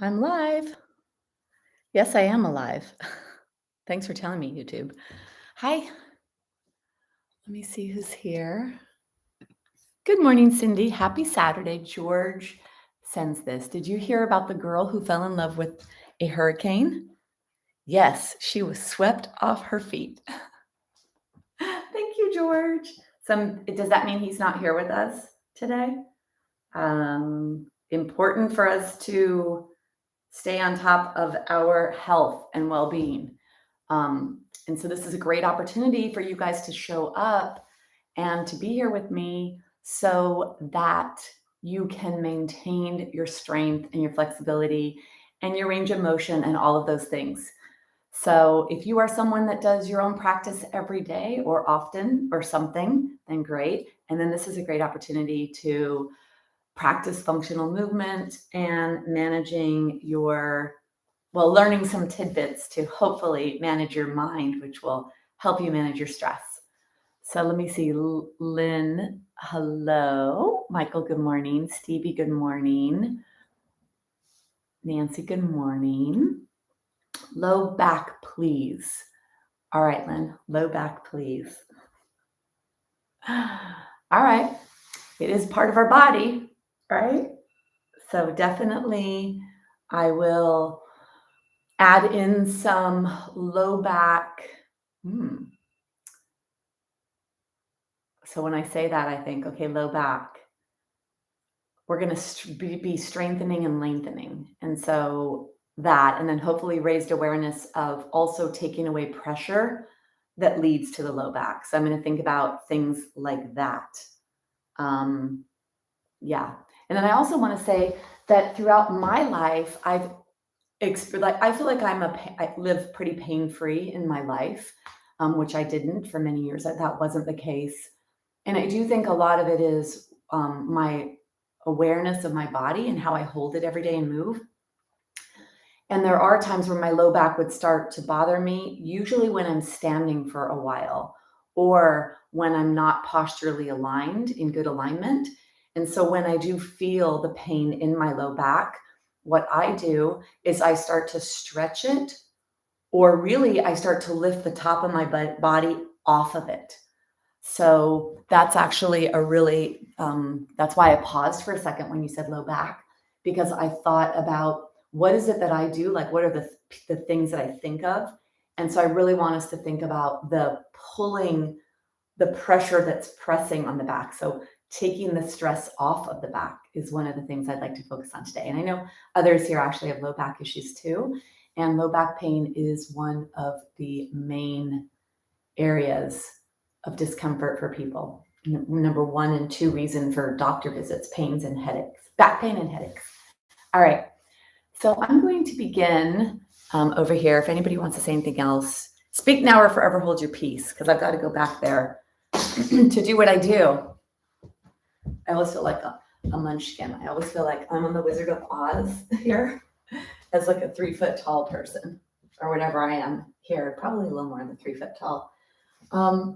I'm live. Yes, I am alive. Thanks for telling me, YouTube. Hi. Let me see who's here. Good morning, Cindy. Happy Saturday. George sends this. Did you hear about the girl who fell in love with a hurricane? Yes, she was swept off her feet. Thank you, George. Does that mean he's not here with us today? Important for us to stay on top of our health and well-being. And so this is a great opportunity for you guys to show up and to be here with me so that you can maintain your strength and your flexibility and your range of motion and all of those things. So if you are someone that does your own practice every day or often or something, then great. And then this is a great opportunity to practice functional movement and managing learning some tidbits to hopefully manage your mind, which will help you manage your stress. So let me see. Lynn, hello. Michael, good morning. Stevie, good morning. Nancy, good morning. Low back, please. All right, Lynn, low back, please. All right. It is part of our body, right? So definitely I will add in some low back. So when I say that, I think, okay, low back, we're going to be strengthening and lengthening. And so that, and then hopefully raised awareness of also taking away pressure that leads to the low back. So I'm going to think about things like that. Yeah. And then I also want to say that throughout my life, I feel like I live pretty pain-free in my life, which I didn't for many years. That wasn't the case. And I do think a lot of it is my awareness of my body and how I hold it every day and move. And there are times where my low back would start to bother me, usually when I'm standing for a while or when I'm not posturally aligned in good alignment. And so when I do feel the pain in my low back, what I do is I start to stretch it, or really I start to lift the top of my body off of it. So that's actually that's why I paused for a second when you said low back, because I thought about what is it that I do? Like, what are the things that I think of? And so I really want us to think about the pressure that's pressing on the back. So taking the stress off of the back is one of the things I'd like to focus on today. And I know others here actually have low back issues too. And low back pain is one of the main areas of discomfort for people. Number 1 and 2 reason for doctor visits, pains and headaches, back pain and headaches. All right. So I'm going to begin over here. If anybody wants to say anything else, speak now or forever hold your peace, because I've got to go back there to do what I do. I always feel like a munchkin. I always feel like I'm on the Wizard of Oz here as like a 3-foot tall person, or whatever I am here, probably a little more than 3 foot tall. All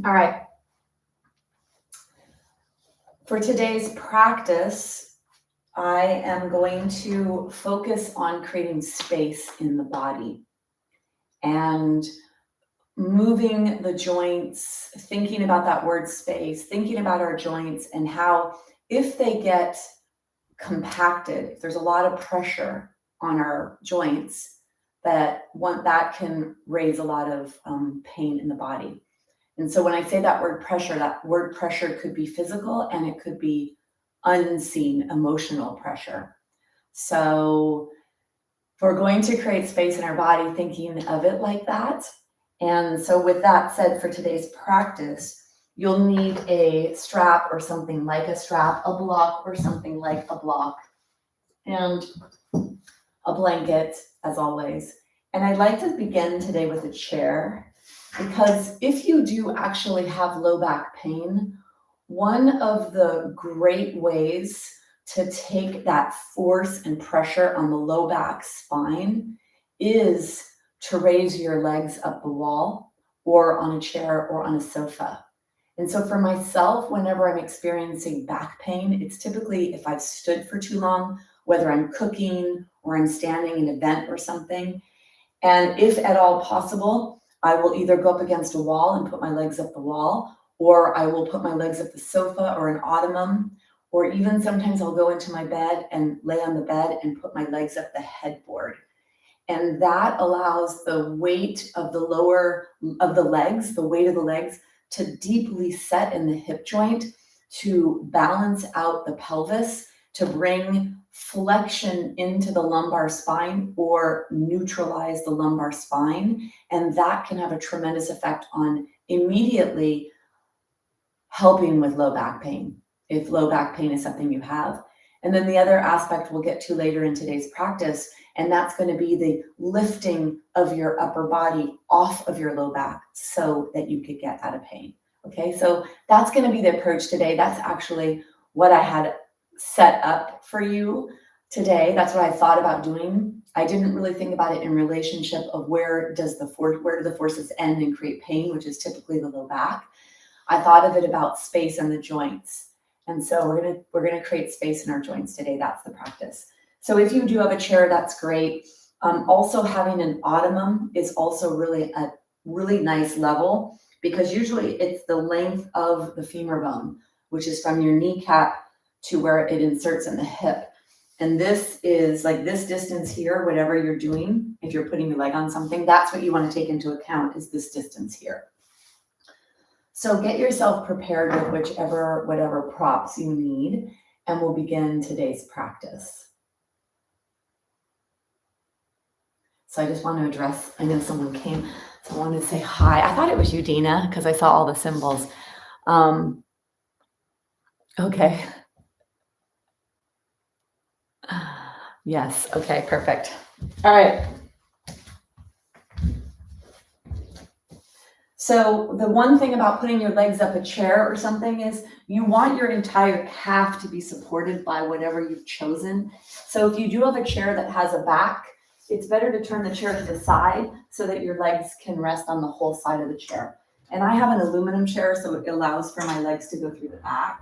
right. For today's practice, I am going to focus on creating space in the body and moving the joints, thinking about that word space, thinking about our joints and how if they get compacted, if there's a lot of pressure on our joints, that can raise a lot of pain in the body. And so when I say that word pressure could be physical and it could be unseen emotional pressure. So we're going to create space in our body thinking of it like that. And so with that said, for today's practice, you'll need a strap or something like a strap, a block or something like a block, and a blanket as always. And I'd like to begin today with a chair, because if you do actually have low back pain, one of the great ways to take that force and pressure on the low back spine is to raise your legs up the wall or on a chair or on a sofa. And so for myself, whenever I'm experiencing back pain, it's typically if I've stood for too long whether I'm cooking or I'm standing in an event or something. And if at all possible, I will either go up against a wall and put my legs up the wall, or I will put my legs up the sofa or an ottoman, or even sometimes I'll go into my bed and lay on the bed and put my legs up the headboard. And that allows the weight of the legs, the weight of the legs, to deeply set in the hip joint, to balance out the pelvis, to bring flexion into the lumbar spine or neutralize the lumbar spine. And that can have a tremendous effect on immediately helping with low back pain, if low back pain is something you have. And then the other aspect we'll get to later in today's practice, and that's going to be the lifting of your upper body off of your low back so that you could get out of pain. Okay, so that's going to be the approach today. That's actually what I had set up for you today. That's what I thought about doing. I didn't really think about it in relationship of where do the forces end and create pain, which is typically the low back. I thought of it about space and the joints. And so we're gonna create space in our joints today. That's the practice. So if you do have a chair, that's great. Also having an ottoman is also really a really nice level, because usually it's the length of the femur bone, which is from your kneecap to where it inserts in the hip. And this is like this distance here, whatever you're doing, if you're putting your leg on something, that's what you want to take into account, is this distance here. So get yourself prepared with whatever props you need, and we'll begin today's practice. So I just want to address, I know someone came, so I wanted to say hi. I thought it was you, Dina, because I saw all the symbols. Okay. Yes, okay, perfect. All right. So the one thing about putting your legs up a chair or something is you want your entire calf to be supported by whatever you've chosen. So if you do have a chair that has a back, it's better to turn the chair to the side so that your legs can rest on the whole side of the chair. And I have an aluminum chair, so it allows for my legs to go through the back.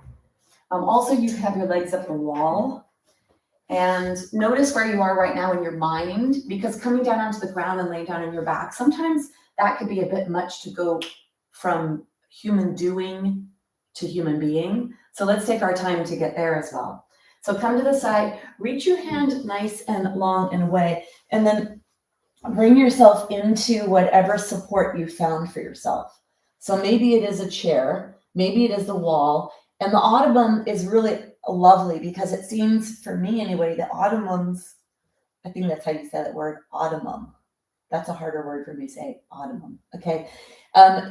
Also, you have your legs up the wall. And notice where you are right now in your mind, because coming down onto the ground and laying down on your back, sometimes that could be a bit much to go from human doing to human being. So let's take our time to get there as well. So come to the side, reach your hand nice and long and away, and then bring yourself into whatever support you found for yourself. So maybe it is a chair, maybe it is the wall, and the ottoman is really lovely because it seems, for me anyway, the ottomans, I think that's how you say that word, ottoman. That's a harder word for me to say, ottoman, okay?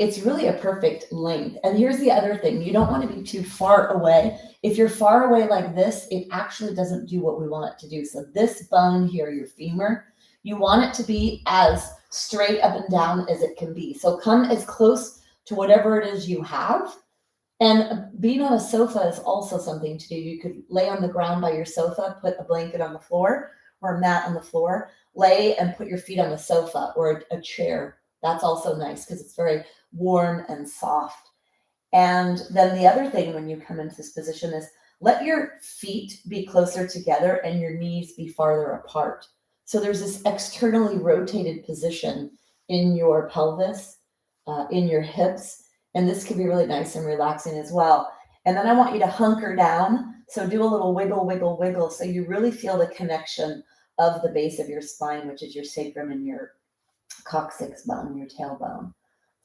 It's really a perfect length. And here's the other thing, you don't want to be too far away. If you're far away like this, it actually doesn't do what we want it to do. So this bone here, your femur, you want it to be as straight up and down as it can be. So come as close to whatever it is you have. And being on a sofa is also something to do. You could lay on the ground by your sofa, put a blanket on the floor or a mat on the floor, lay and put your feet on the sofa or a chair. That's also nice because it's very warm and soft. And then the other thing when you come into this position is let your feet be closer together and your knees be farther apart. So there's this externally rotated position in your pelvis, in your hips, and this can be really nice and relaxing as well. And then I want you to hunker down. So do a little wiggle, wiggle, wiggle. So you really feel the connection of the base of your spine, which is your sacrum and your coccyx bone, your tailbone.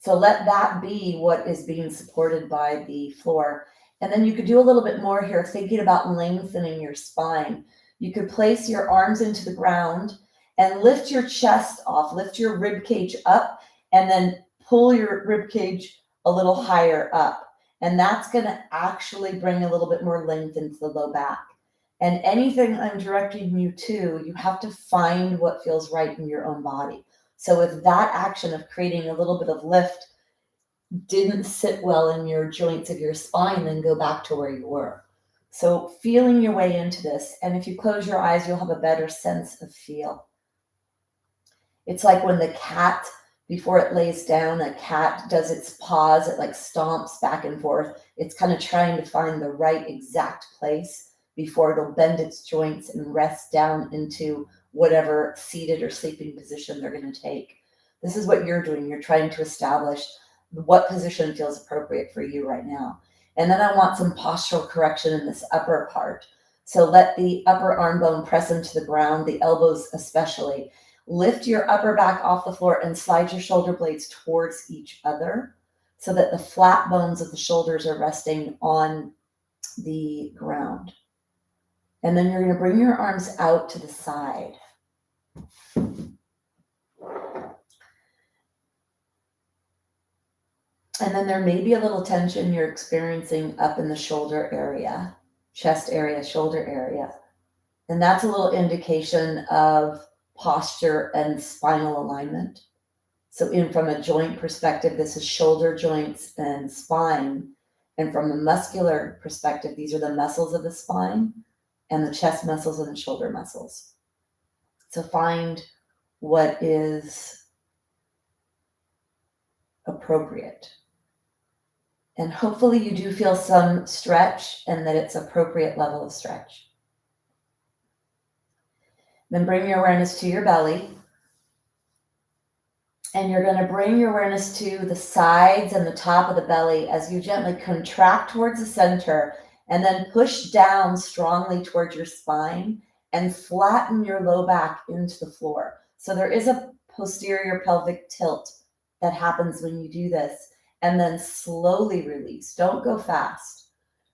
So let that be what is being supported by the floor. And then you could do a little bit more here, thinking about lengthening your spine. You could place your arms into the ground and lift your chest off, lift your rib cage up, and then pull your rib cage a little higher up. And that's going to actually bring a little bit more length into the low back. And anything I'm directing you to, you have to find what feels right in your own body. So if that action of creating a little bit of lift didn't sit well in your joints of your spine, then go back to where you were. So feeling your way into this. And if you close your eyes, you'll have a better sense of feel. It's like when the cat, before it lays down, a cat does its paws, it like stomps back and forth. It's kind of trying to find the right exact place before it'll bend its joints and rest down into whatever seated or sleeping position they're going to take. This is what you're doing. You're trying to establish what position feels appropriate for you right now. And then I want some postural correction in this upper part. So let the upper arm bone press into the ground, the elbows especially. Lift your upper back off the floor and slide your shoulder blades towards each other so that the flat bones of the shoulders are resting on the ground. And then you're going to bring your arms out to the side. And then there may be a little tension you're experiencing up in the shoulder area, chest area, shoulder area. And that's a little indication of posture and spinal alignment. So from a joint perspective, this is shoulder joints and spine. And from a muscular perspective, these are the muscles of the spine and the chest muscles and the shoulder muscles. So find what is appropriate. And hopefully you do feel some stretch and that it's appropriate level of stretch. Then bring your awareness to your belly. And you're going to bring your awareness to the sides and the top of the belly as you gently contract towards the center and then push down strongly towards your spine and flatten your low back into the floor. So there is a posterior pelvic tilt that happens when you do this. And then slowly release. Don't go fast.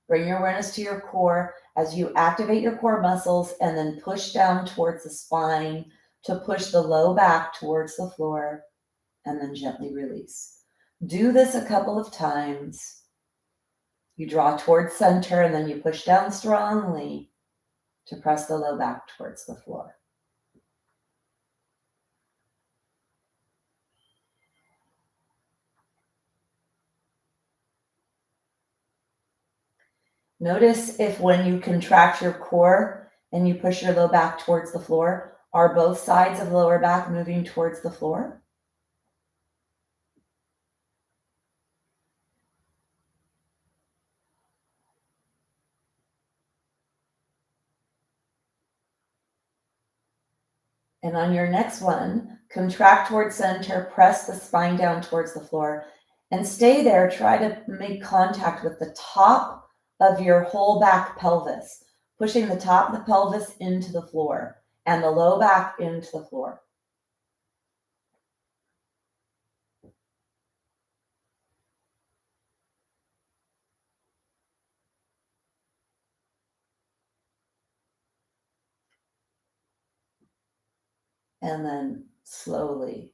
Bring your awareness to your core as you activate your core muscles and then push down towards the spine to push the low back towards the floor and then gently release. Do this a couple of times. You draw towards center and then you push down strongly to press the low back towards the floor. Notice if when you contract your core and you push your low back towards the floor, are both sides of the lower back moving towards the floor? And on your next one, contract towards center, press the spine down towards the floor, and stay there. Try to make contact with the top of your whole back pelvis, pushing the top of the pelvis into the floor and the low back into the floor. And then slowly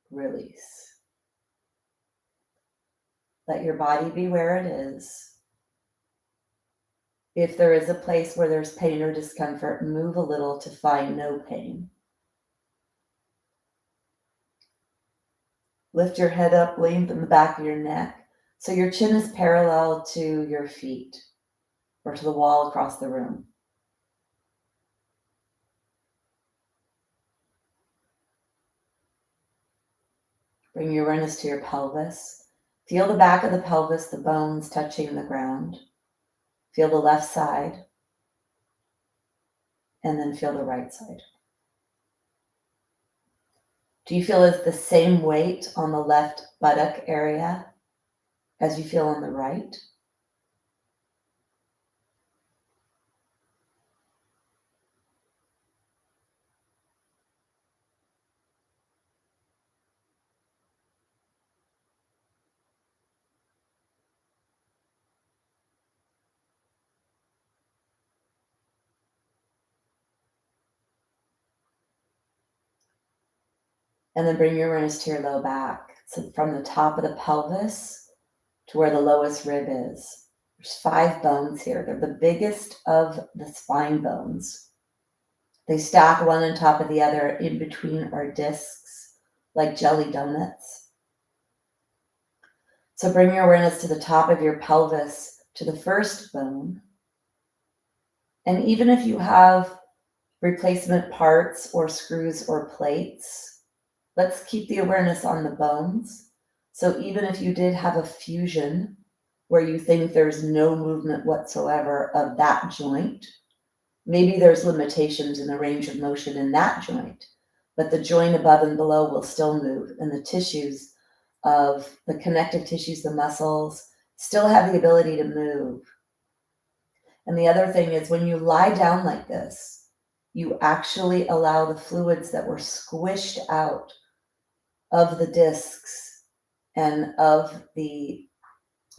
release. Let your body be where it is. If there is a place where there's pain or discomfort, move a little to find no pain. Lift your head up, lengthen the back of your neck so your chin is parallel to your feet or to the wall across the room. Bring your awareness to your pelvis. Feel the back of the pelvis, the bones touching the ground. Feel the left side, and then feel the right side. Do you feel the same weight on the left buttock area as you feel on the right? And then bring your awareness to your low back. So from the top of the pelvis to where the lowest rib is. There's 5 bones here. They're the biggest of the spine bones. They stack one on top of the other. In between are discs, like jelly donuts. So bring your awareness to the top of your pelvis, to the first bone. And even if you have replacement parts or screws or plates, let's keep the awareness on the bones. So even if you did have a fusion where you think there's no movement whatsoever of that joint. Maybe there's limitations in the range of motion in that joint, but the joint above and below will still move, and the tissues of the connective tissues, the muscles, still have the ability to move. And the other thing is when you lie down like this, you actually allow the fluids that were squished out of the discs and of the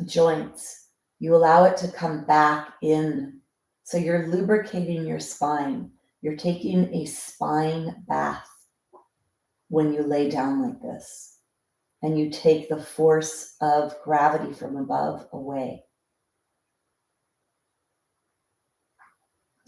joints, you allow it to come back in. So you're lubricating your spine. You're taking a spine bath when you lay down like this. And you take the force of gravity from above away.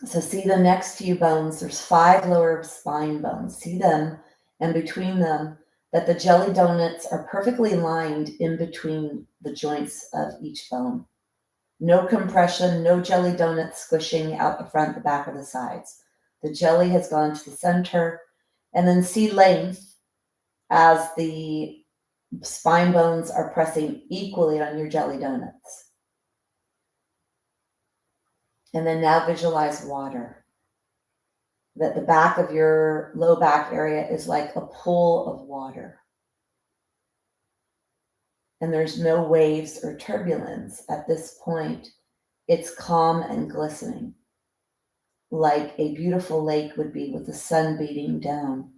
So see the next few bones. There's 5 lower spine bones. See them, and between them, that the jelly donuts are perfectly lined in between the joints of each bone. No compression, no jelly donuts squishing out the front, the back, or the sides. The jelly has gone to the center. And then see length as the spine bones are pressing equally on your jelly donuts. And then now visualize water. That the back of your low back area is like a pool of water. And there's no waves or turbulence at this point. It's calm and glistening, like a beautiful lake would be with the sun beating down.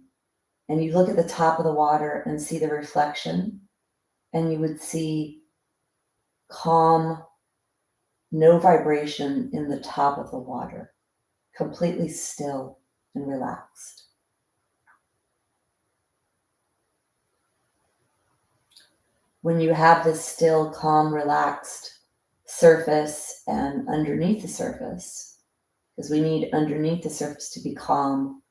And you look at the top of the water and see the reflection, and you would see calm, no vibration in the top of the water, completely still and relaxed. When you have this still, calm, relaxed surface and underneath the surface, because we need underneath the surface to be calm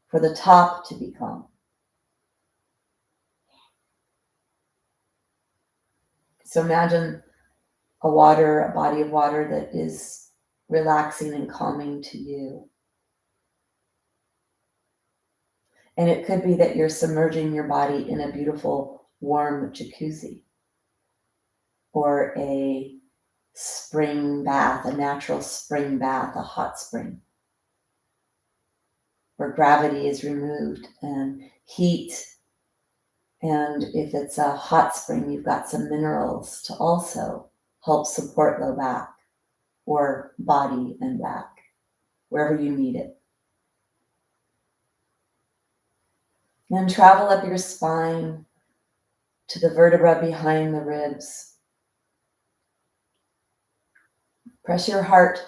for the top to be calm. So imagine a body of water that is relaxing and calming to you. And it could be that you're submerging your body in a beautiful warm jacuzzi or a spring bath, a natural spring bath, a hot spring, where gravity is removed and heat. And if it's a hot spring, you've got some minerals to also help support low back or body and back, wherever you need it. And travel up your spine to the vertebra behind the ribs. Press your heart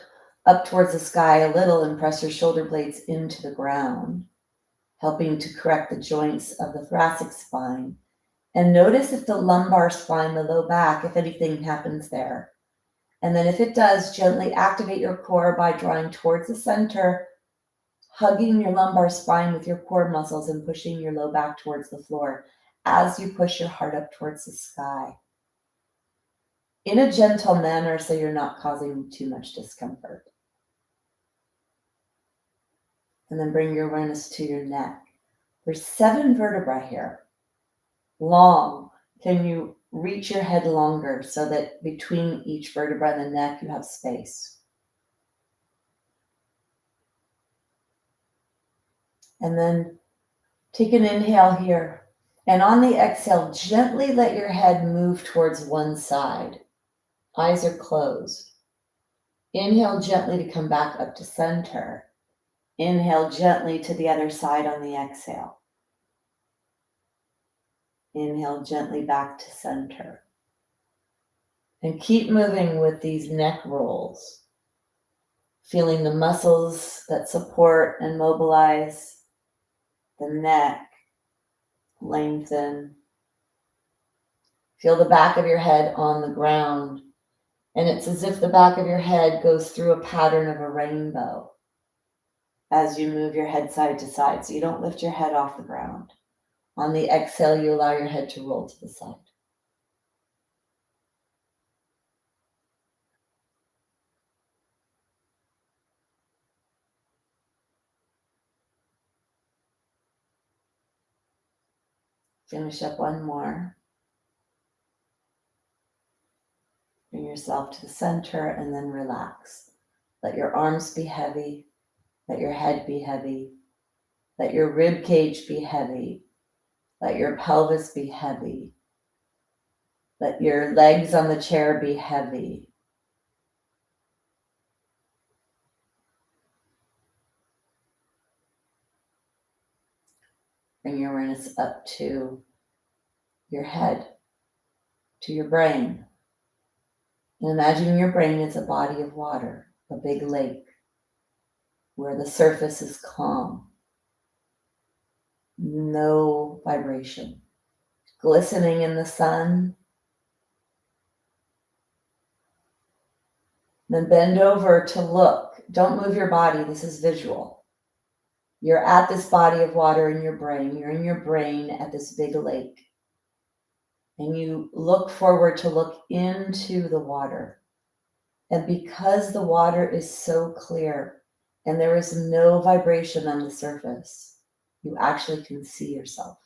up towards the sky a little and press your shoulder blades into the ground, helping to correct the joints of the thoracic spine. And notice if the lumbar spine, the low back, if anything happens there. And then if it does, gently activate your core by drawing towards the center, hugging your lumbar spine with your core muscles and pushing your low back towards the floor as you push your heart up towards the sky. In a gentle manner so you're not causing too much discomfort. And then bring your awareness to your neck. There's 7 vertebrae here. Long. Can you reach your head longer so that between each vertebra and the neck you have space? And then take an inhale here. And on the exhale, gently let your head move towards one side. Eyes are closed. Inhale gently to come back up to center. Inhale gently to the other side on the exhale. Inhale gently back to center. And keep moving with these neck rolls. Feeling the muscles that support and mobilize the neck lengthen. Feel the back of your head on the ground. And it's as if the back of your head goes through a pattern of a rainbow as you move your head side to side. So you don't lift your head off the ground. On the exhale, you allow your head to roll to the side. Finish up one more. Bring yourself to the center and then relax. Let your arms be heavy. Let your head be heavy. Let your rib cage be heavy. Let your pelvis be heavy. Let your legs on the chair be heavy. Bring your awareness up to your head, to your brain. And imagine your brain is a body of water, a big lake, where the surface is calm, no vibration, glistening in the sun. Then bend over to look. Don't move your body. This is visual. You're at this body of water in your brain. You're in your brain at this big lake. And you look forward to look into the water. And because the water is so clear and there is no vibration on the surface, you actually can see yourself.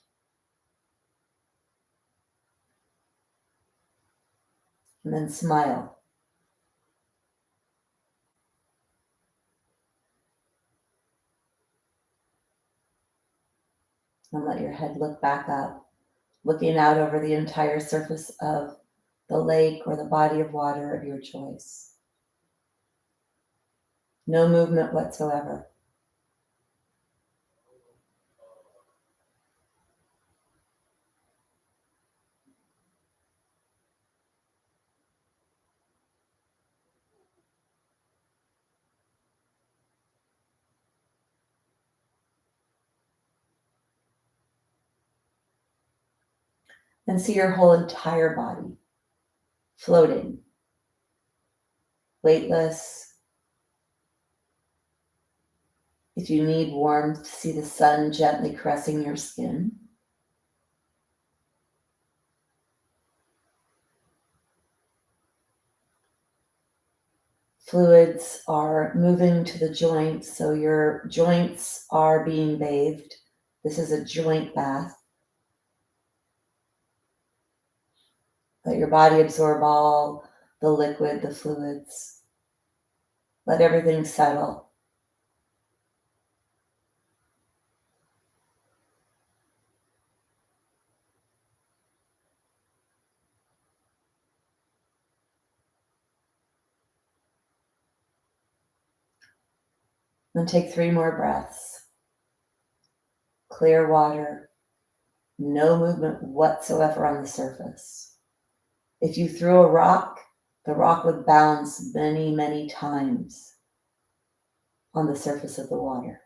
And then smile. And let your head look back up, looking out over the entire surface of the lake or the body of water of your choice. No movement whatsoever. And see your whole entire body floating, weightless. If you need warmth, see the sun gently caressing your skin. Fluids are moving to the joints, so your joints are being bathed. This is a joint bath. Let your body absorb all the liquid, the fluids. Let everything settle. Then take 3 more breaths. Clear water, no movement whatsoever on the surface. If you threw a rock, the rock would bounce many, many times on the surface of the water.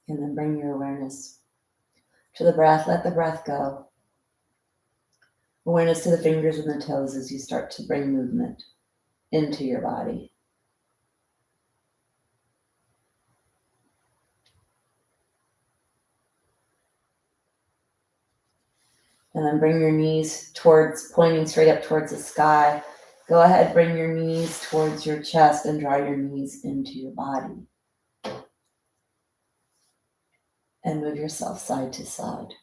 And then bring your awareness to the breath. Let the breath go. Awareness to the fingers and the toes as you start to bring movement into your body. And then bring your knees pointing straight up towards the sky. Go ahead, bring your knees towards your chest and draw your knees into your body. And move yourself side to side.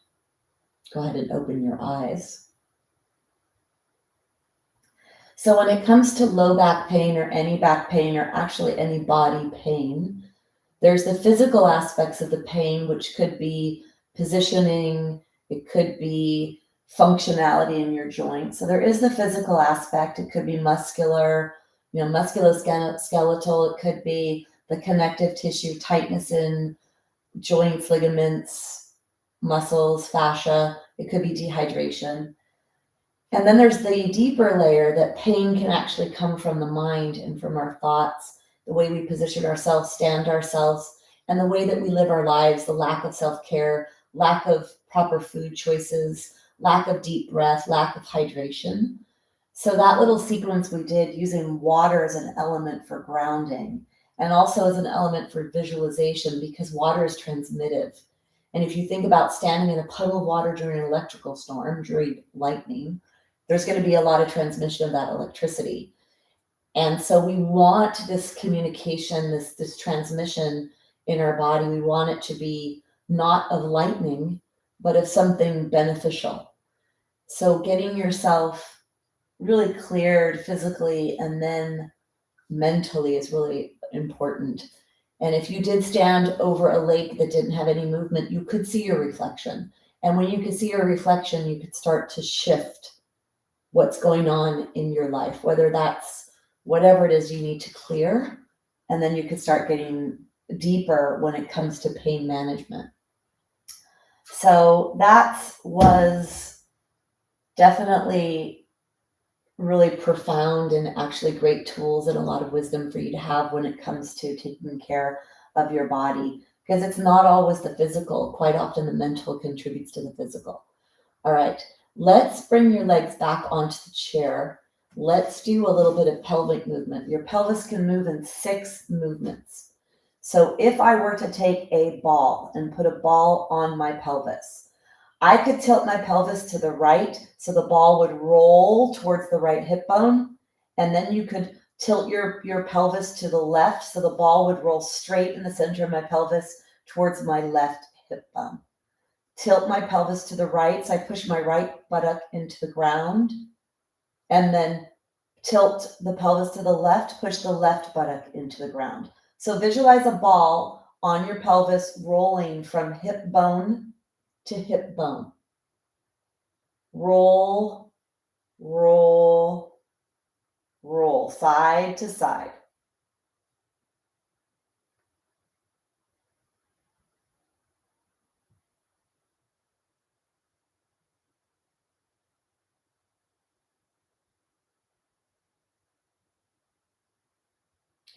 Go ahead and open your eyes. So when it comes to low back pain or any back pain or actually any body pain, there's the physical aspects of the pain, which could be positioning, it could be functionality in your joints. So there is the physical aspect. It could be muscular, musculoskeletal. It could be the connective tissue, tightness in joints, ligaments, muscles, fascia. It could be dehydration. And then there's the deeper layer that pain can actually come from the mind and from our thoughts, the way we position ourselves, stand ourselves, and the way that we live our lives, the lack of self-care, lack of proper food choices, lack of deep breath, lack of hydration. So that little sequence we did using water as an element for grounding and also as an element for visualization, because water is transmittive. And if you think about standing in a puddle of water during an electrical storm, during lightning, there's going to be a lot of transmission of that electricity. And so we want this communication, this transmission in our body. We want it to be not of lightning, but of something beneficial. So getting yourself really cleared physically and then mentally is really important. And if you did stand over a lake that didn't have any movement, you could see your reflection. And when you could see your reflection, you could start to shift what's going on in your life, whether that's whatever it is you need to clear. And then you could start getting deeper when it comes to pain management. So that was definitely really profound and actually great tools and a lot of wisdom for you to have when it comes to taking care of your body, because it's not always the physical. Quite often the mental contributes to the physical. All right, let's bring your legs back onto the chair. Let's do a little bit of pelvic movement. Your pelvis can move in 6 movements. So if I were to take a ball and put a ball on my pelvis, I could tilt my pelvis to the right so the ball would roll towards the right hip bone. And then you could tilt your pelvis to the left so the ball would roll straight in the center of my pelvis towards my left hip bone. Tilt my pelvis to the right so I push my right buttock into the ground. And then tilt the pelvis to the left, push the left buttock into the ground. So visualize a ball on your pelvis rolling from hip bone to hip bone. Roll, roll, roll, side to side.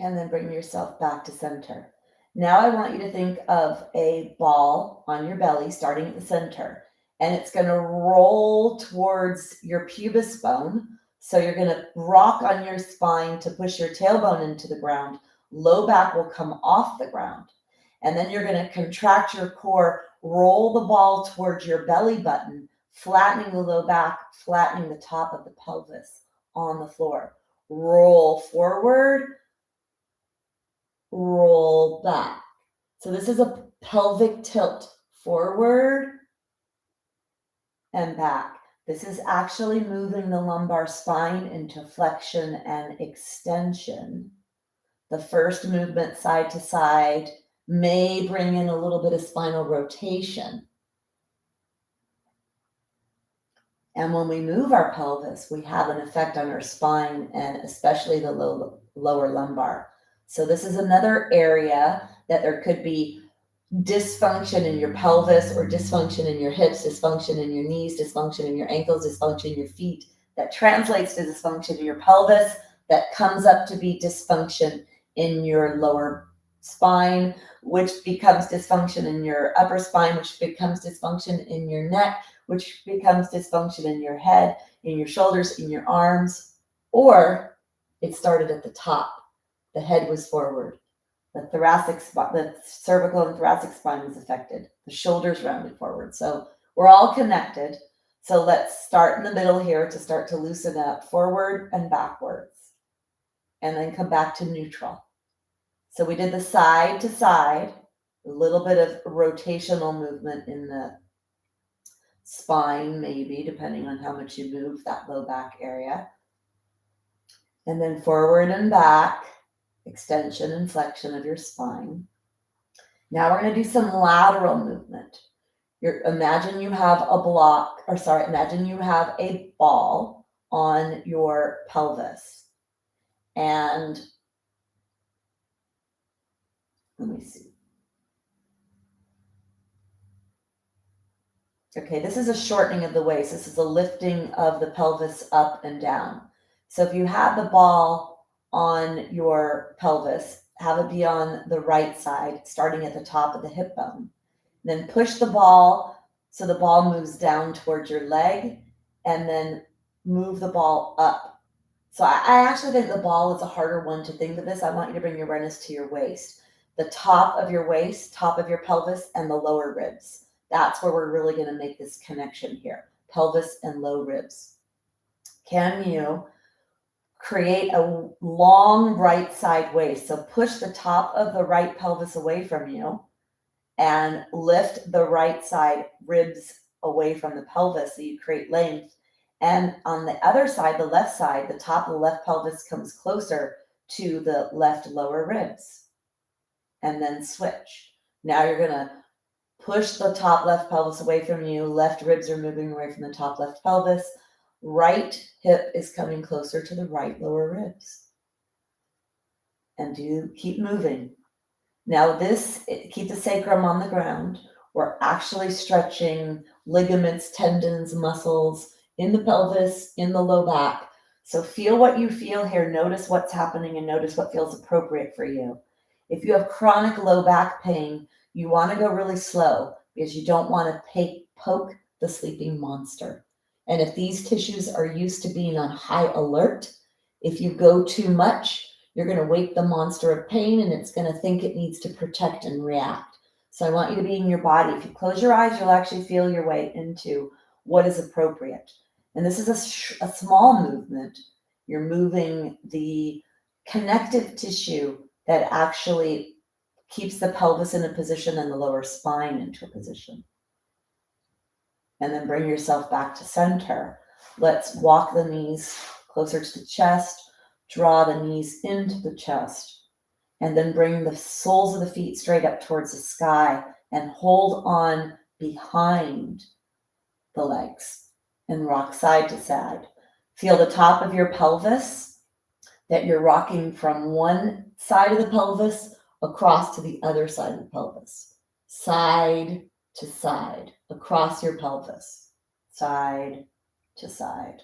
And then bring yourself back to center. Now I want you to think of a ball on your belly starting at the center, and it's going to roll towards your pubis bone. So you're going to rock on your spine to push your tailbone into the ground. Low back will come off the ground. And then you're going to contract your core, roll the ball towards your belly button, flattening the low back, flattening the top of the pelvis on the floor. Roll forward, roll back. So this is a pelvic tilt, forward and back. This is actually moving the lumbar spine into flexion and extension. The first movement side to side may bring in a little bit of spinal rotation. And when we move our pelvis, we have an effect on our spine and especially the lower lumbar. So this is another area that there could be dysfunction in your pelvis or dysfunction in your hips, dysfunction in your knees, dysfunction in your ankles, dysfunction in your feet, that translates to dysfunction in your pelvis, that comes up to be dysfunction in your lower spine, which becomes dysfunction in your upper spine, which becomes dysfunction in your neck, which becomes dysfunction in your head, in your shoulders, in your arms, or it started at the top. The head was forward. The thoracic spine, the cervical and thoracic spine was affected. The shoulders rounded forward. So we're all connected. So let's start in the middle here to start to loosen up, forward and backwards, and then come back to neutral. So we did the side to side, a little bit of rotational movement in the spine, maybe, depending on how much you move that low back area. And then forward and back, extension and flexion of your spine. Now we're going to do some lateral movement. Imagine you have a ball on your pelvis. And let me see. Okay, this is a shortening of the waist. This is a lifting of the pelvis up and down. So if you have the ball on your pelvis, have it be on the right side, starting at the top of the hip bone. Then push the ball so the ball moves down towards your leg, and then move the ball up. So I actually think the ball is a harder one to think of this. I want you to bring your awareness to your waist. The top of your waist, top of your pelvis, and the lower ribs. That's where we're really going to make this connection here. Pelvis and low ribs. Can you create a long right side waist? So push the top of the right pelvis away from you and lift the right side ribs away from the pelvis so you create length. And on the other side, the left side, the top of the left pelvis comes closer to the left lower ribs. And then switch. Now you're going to push the top left pelvis away from you. Left ribs are moving away from the top left pelvis. Right hip is coming closer to the right lower ribs. And keep moving. Now keep the sacrum on the ground. We're actually stretching ligaments, tendons, muscles in the pelvis, in the low back. So feel what you feel here. Notice what's happening and notice what feels appropriate for you. If you have chronic low back pain, you want to go really slow because you don't want to poke the sleeping monster. And if these tissues are used to being on high alert, if you go too much, you're going to wake the monster of pain and it's going to think it needs to protect and react. So I want you to be in your body. If you close your eyes, you'll actually feel your way into what is appropriate. And this is a small movement. You're moving the connective tissue that actually keeps the pelvis in a position and the lower spine into a position. And then bring yourself back to center. Let's walk the knees closer to the chest. Draw the knees into the chest, and then bring the soles of the feet straight up towards the sky and hold on behind the legs and rock side to side. Feel the top of your pelvis, that you're rocking from one side of the pelvis across to the other side of the pelvis. Side to side, across your pelvis. Side to side.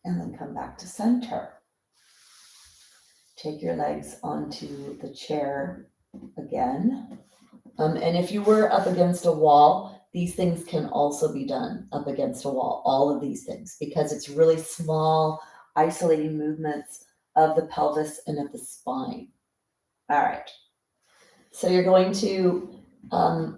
And then come back to center. Take your legs onto the chair again. And if you were up against a wall, these things can also be done up against a wall, all of these things, because it's really small, isolating movements of the pelvis and of the spine. All right. So you're going to,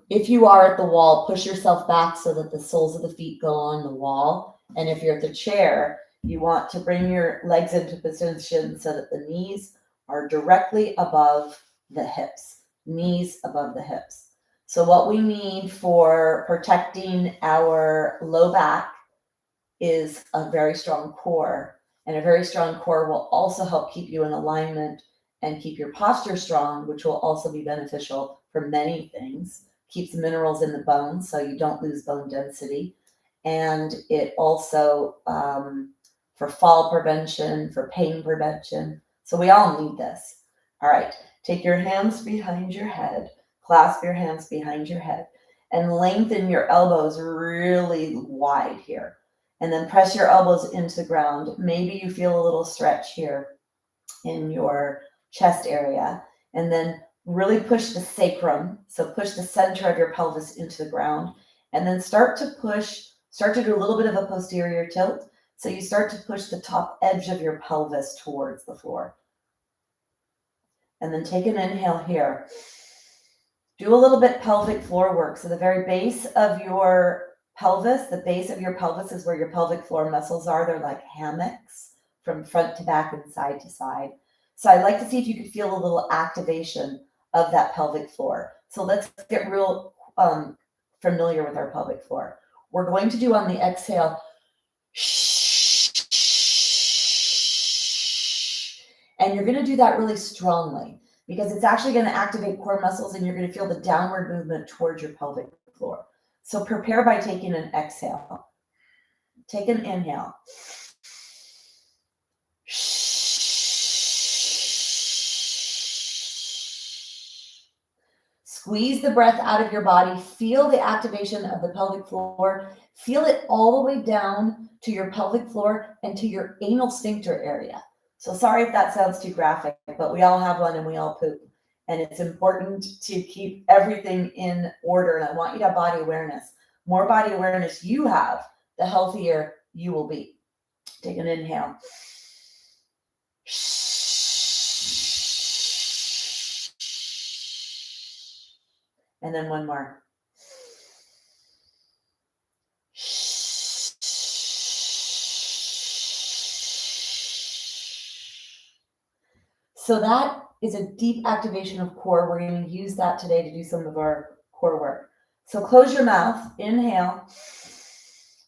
if you are at the wall, push yourself back so that the soles of the feet go on the wall. And if you're at the chair, you want to bring your legs into position so that the knees are directly above the hips, knees above the hips. So what we need for protecting our low back is a very strong core. And a very strong core will also help keep you in alignment and keep your posture strong, which will also be beneficial for many things. Keeps minerals in the bones so you don't lose bone density. And it also, for fall prevention, for pain prevention. So we all need this. All right, take your hands behind your head, clasp your hands behind your head, and lengthen your elbows really wide here. And then press your elbows into the ground. Maybe you feel a little stretch here in your chest area. And then really push the sacrum. So push the center of your pelvis into the ground. And then start to do a little bit of a posterior tilt. So you start to push the top edge of your pelvis towards the floor. And then take an inhale here. Do a little bit pelvic floor work. So the very base of your pelvis, the base of your pelvis is where your pelvic floor muscles are. They're like hammocks from front to back and side to side. So I'd like to see if you could feel a little activation of that pelvic floor. So let's get real familiar with our pelvic floor. We're going to do on the exhale, and you're going to do that really strongly because it's actually going to activate core muscles and you're going to feel the downward movement towards your pelvic floor. So prepare by taking an exhale. Take an inhale. Squeeze the breath out of your body. Feel the activation of the pelvic floor. Feel it all the way down to your pelvic floor and to your anal sphincter area. So sorry if that sounds too graphic, but we all have one and we all poop. And it's important to keep everything in order. And I want you to have body awareness. More body awareness you have, the healthier you will be. Take an inhale. And then one more. So that is a deep activation of core. We're going to use that today to do some of our core work. So close your mouth, inhale.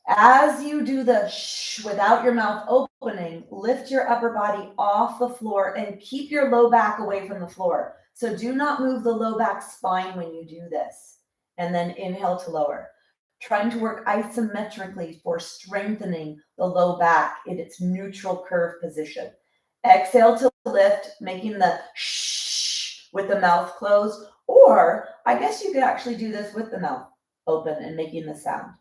As you do the shh without your mouth opening, lift your upper body off the floor and keep your low back away from the floor. So do not move the low back spine when you do this. And then inhale to lower. Trying to work isometrically for strengthening the low back in its neutral curve position. Exhale to lift, making the shh with the mouth closed. Or I guess you could actually do this with the mouth open and making the sound.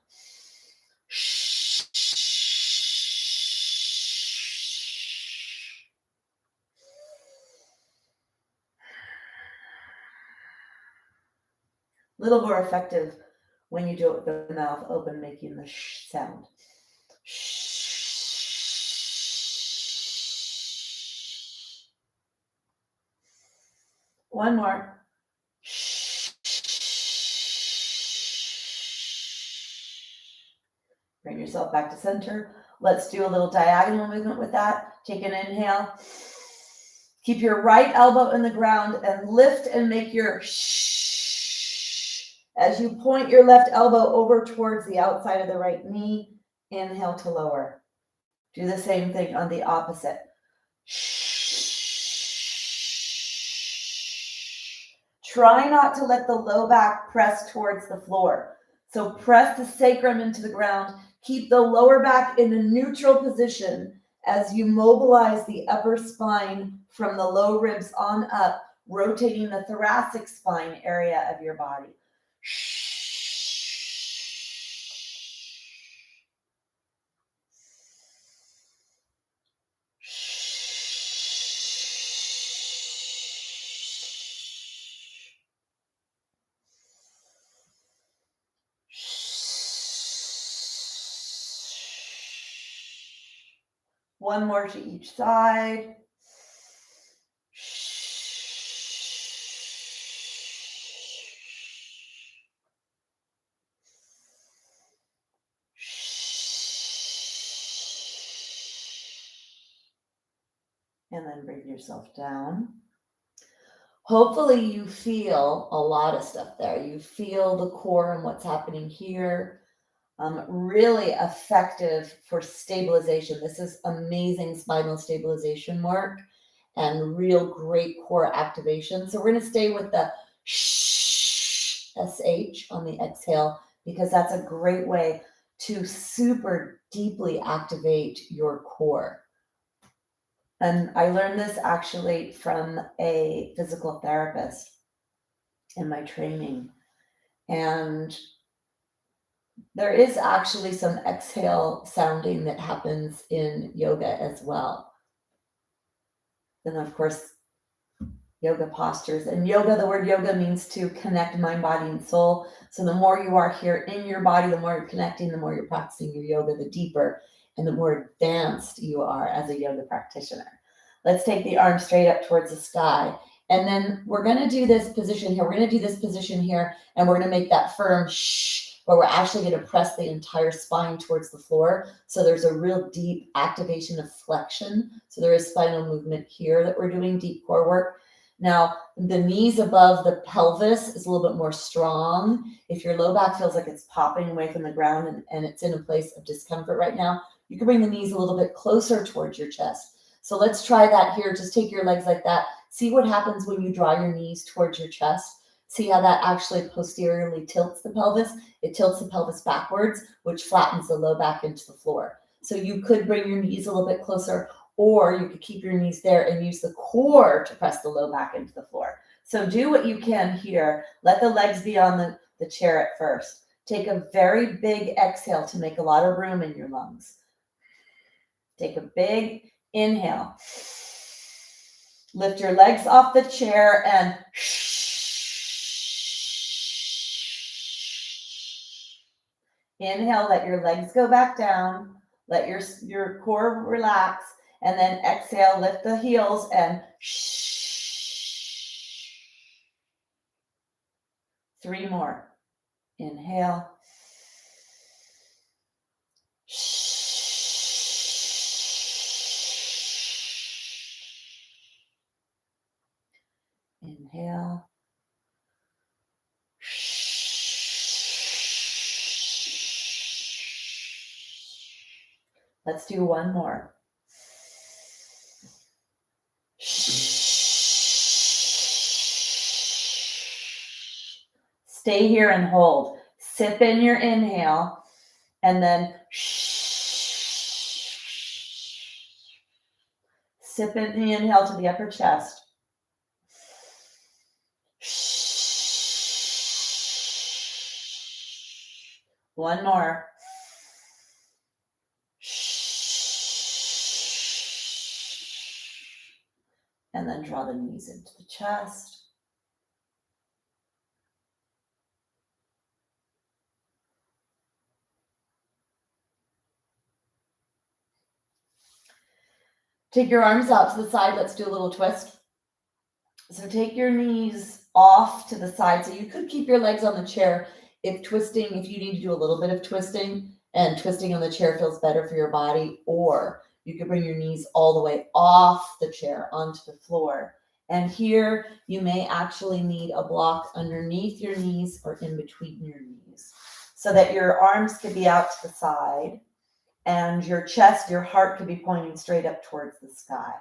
A little more effective when you do it with the mouth open, making the sh sound. One more. Bring yourself back to center. Let's do a little diagonal movement with that. Take an inhale. Keep your right elbow in the ground and lift and make your shh. As you point your left elbow over towards the outside of the right knee, inhale to lower. Do the same thing on the opposite. Try not to let the low back press towards the floor. So press the sacrum into the ground. Keep the lower back in a neutral position as you mobilize the upper spine from the low ribs on up, rotating the thoracic spine area of your body. One more to each side. And then bring yourself down. Hopefully you feel a lot of stuff there. You feel the core and what's happening here. Really effective for stabilization. This is amazing spinal stabilization work and real great core activation. So we're going to stay with the shh, SH on the exhale, because that's a great way to super deeply activate your core. And I learned this actually from a physical therapist in my training. And there is actually some exhale sounding that happens in yoga as well. Then, of course, yoga postures. And yoga, the word yoga means to connect mind, body, and soul. So the more you are here in your body, the more you're connecting, the more you're practicing your yoga, the deeper and the more advanced you are as a yoga practitioner. Let's take the arms straight up towards the sky. And then we're going to do this position here. We're going to do this position here, and we're going to make that firm shh, where we're actually going to press the entire spine towards the floor. So there's a real deep activation of flexion. So there is spinal movement here that we're doing, deep core work. Now, the knees above the pelvis is a little bit more strong. If your low back feels like it's popping away from the ground and it's in a place of discomfort right now, you can bring the knees a little bit closer towards your chest. So let's try that here. Just take your legs like that. See what happens when you draw your knees towards your chest. See how that actually posteriorly tilts the pelvis. It tilts the pelvis backwards, which flattens the low back into the floor. So you could bring your knees a little bit closer, or you could keep your knees there and use the core to press the low back into the floor. So do what you can here. Let the legs be on the chair at first. Take a very big exhale to make a lot of room in your lungs. Take a big inhale. Lift your legs off the chair and inhale, let your legs go back down. Let your core relax, and then exhale, lift the heels and shh. 3 more. Inhale. Inhale. Let's do one more. Stay here and hold. Sip in your inhale, and then sip in the inhale to the upper chest. One more. And then draw the knees into the chest. Take your arms out to the side. Let's do a little twist. So take your knees off to the side. So you could keep your legs on the chair if you need to do a little bit of twisting, and twisting on the chair feels better for your body, or you could bring your knees all the way off the chair onto the floor. And here you may actually need a block underneath your knees or in between your knees so that your arms could be out to the side and your chest, your heart could be pointing straight up towards the sky.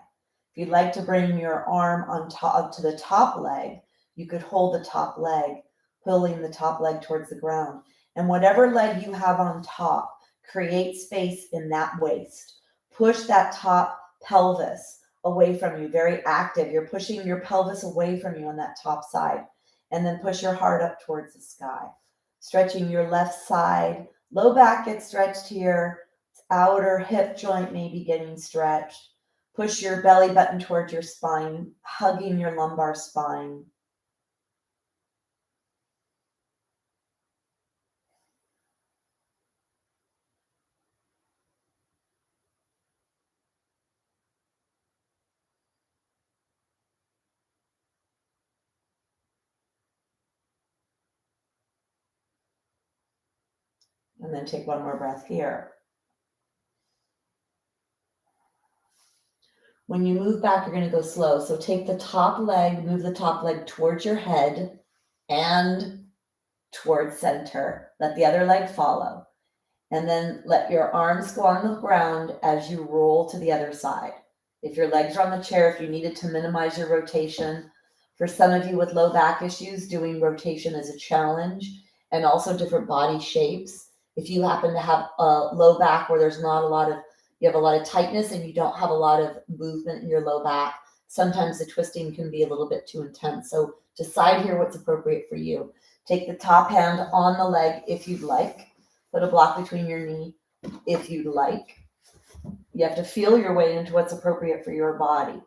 If you'd like to bring your arm on top to the top leg, you could hold the top leg, pulling the top leg towards the ground. And whatever leg you have on top, create space in that waist. Push that top pelvis away from you, very active. You're pushing your pelvis away from you on that top side. And then push your heart up towards the sky. Stretching your left side, low back gets stretched here. Outer hip joint may be getting stretched. Push your belly button towards your spine, hugging your lumbar spine. And then take one more breath here. When you move back, you're going to go slow. So take the top leg, move the top leg towards your head and towards center. Let the other leg follow. And then let your arms go on the ground as you roll to the other side. If your legs are on the chair, if you needed to minimize your rotation, for some of you with low back issues, doing rotation is a challenge, and also different body shapes. If you happen to have a low back where there's not a lot of, you have a lot of tightness and you don't have a lot of movement in your low back, sometimes the twisting can be a little bit too intense. So decide here what's appropriate for you. Take the top hand on the leg if you'd like. Put a block between your knee if you'd like. You have to feel your way into what's appropriate for your body.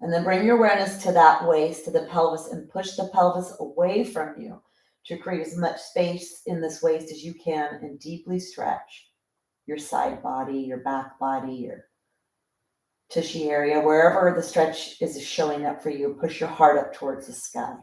And then bring your awareness to that waist, to the pelvis, and push the pelvis away from you to create as much space in this waist as you can and deeply stretch your side body, your back body, your tushy area, wherever the stretch is showing up for you. Push your heart up towards the sky.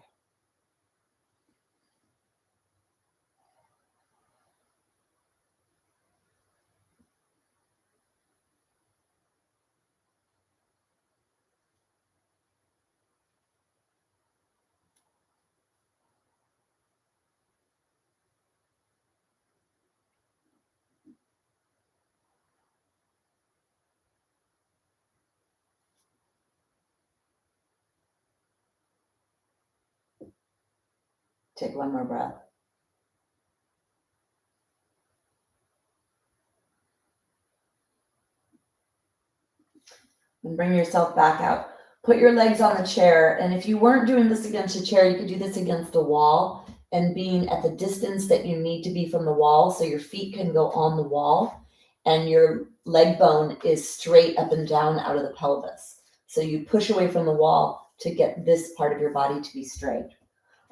Take one more breath. And bring yourself back out. Put your legs on the chair. And if you weren't doing this against a chair, you could do this against a wall and being at the distance that you need to be from the wall. So your feet can go on the wall and your leg bone is straight up and down out of the pelvis. So you push away from the wall to get this part of your body to be straight.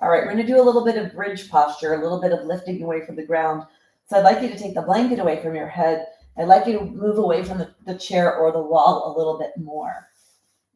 All right, we're going to do a little bit of bridge posture, a little bit of lifting away from the ground. So I'd like you to take the blanket away from your head I'd like you to move away from the chair or the wall a little bit more.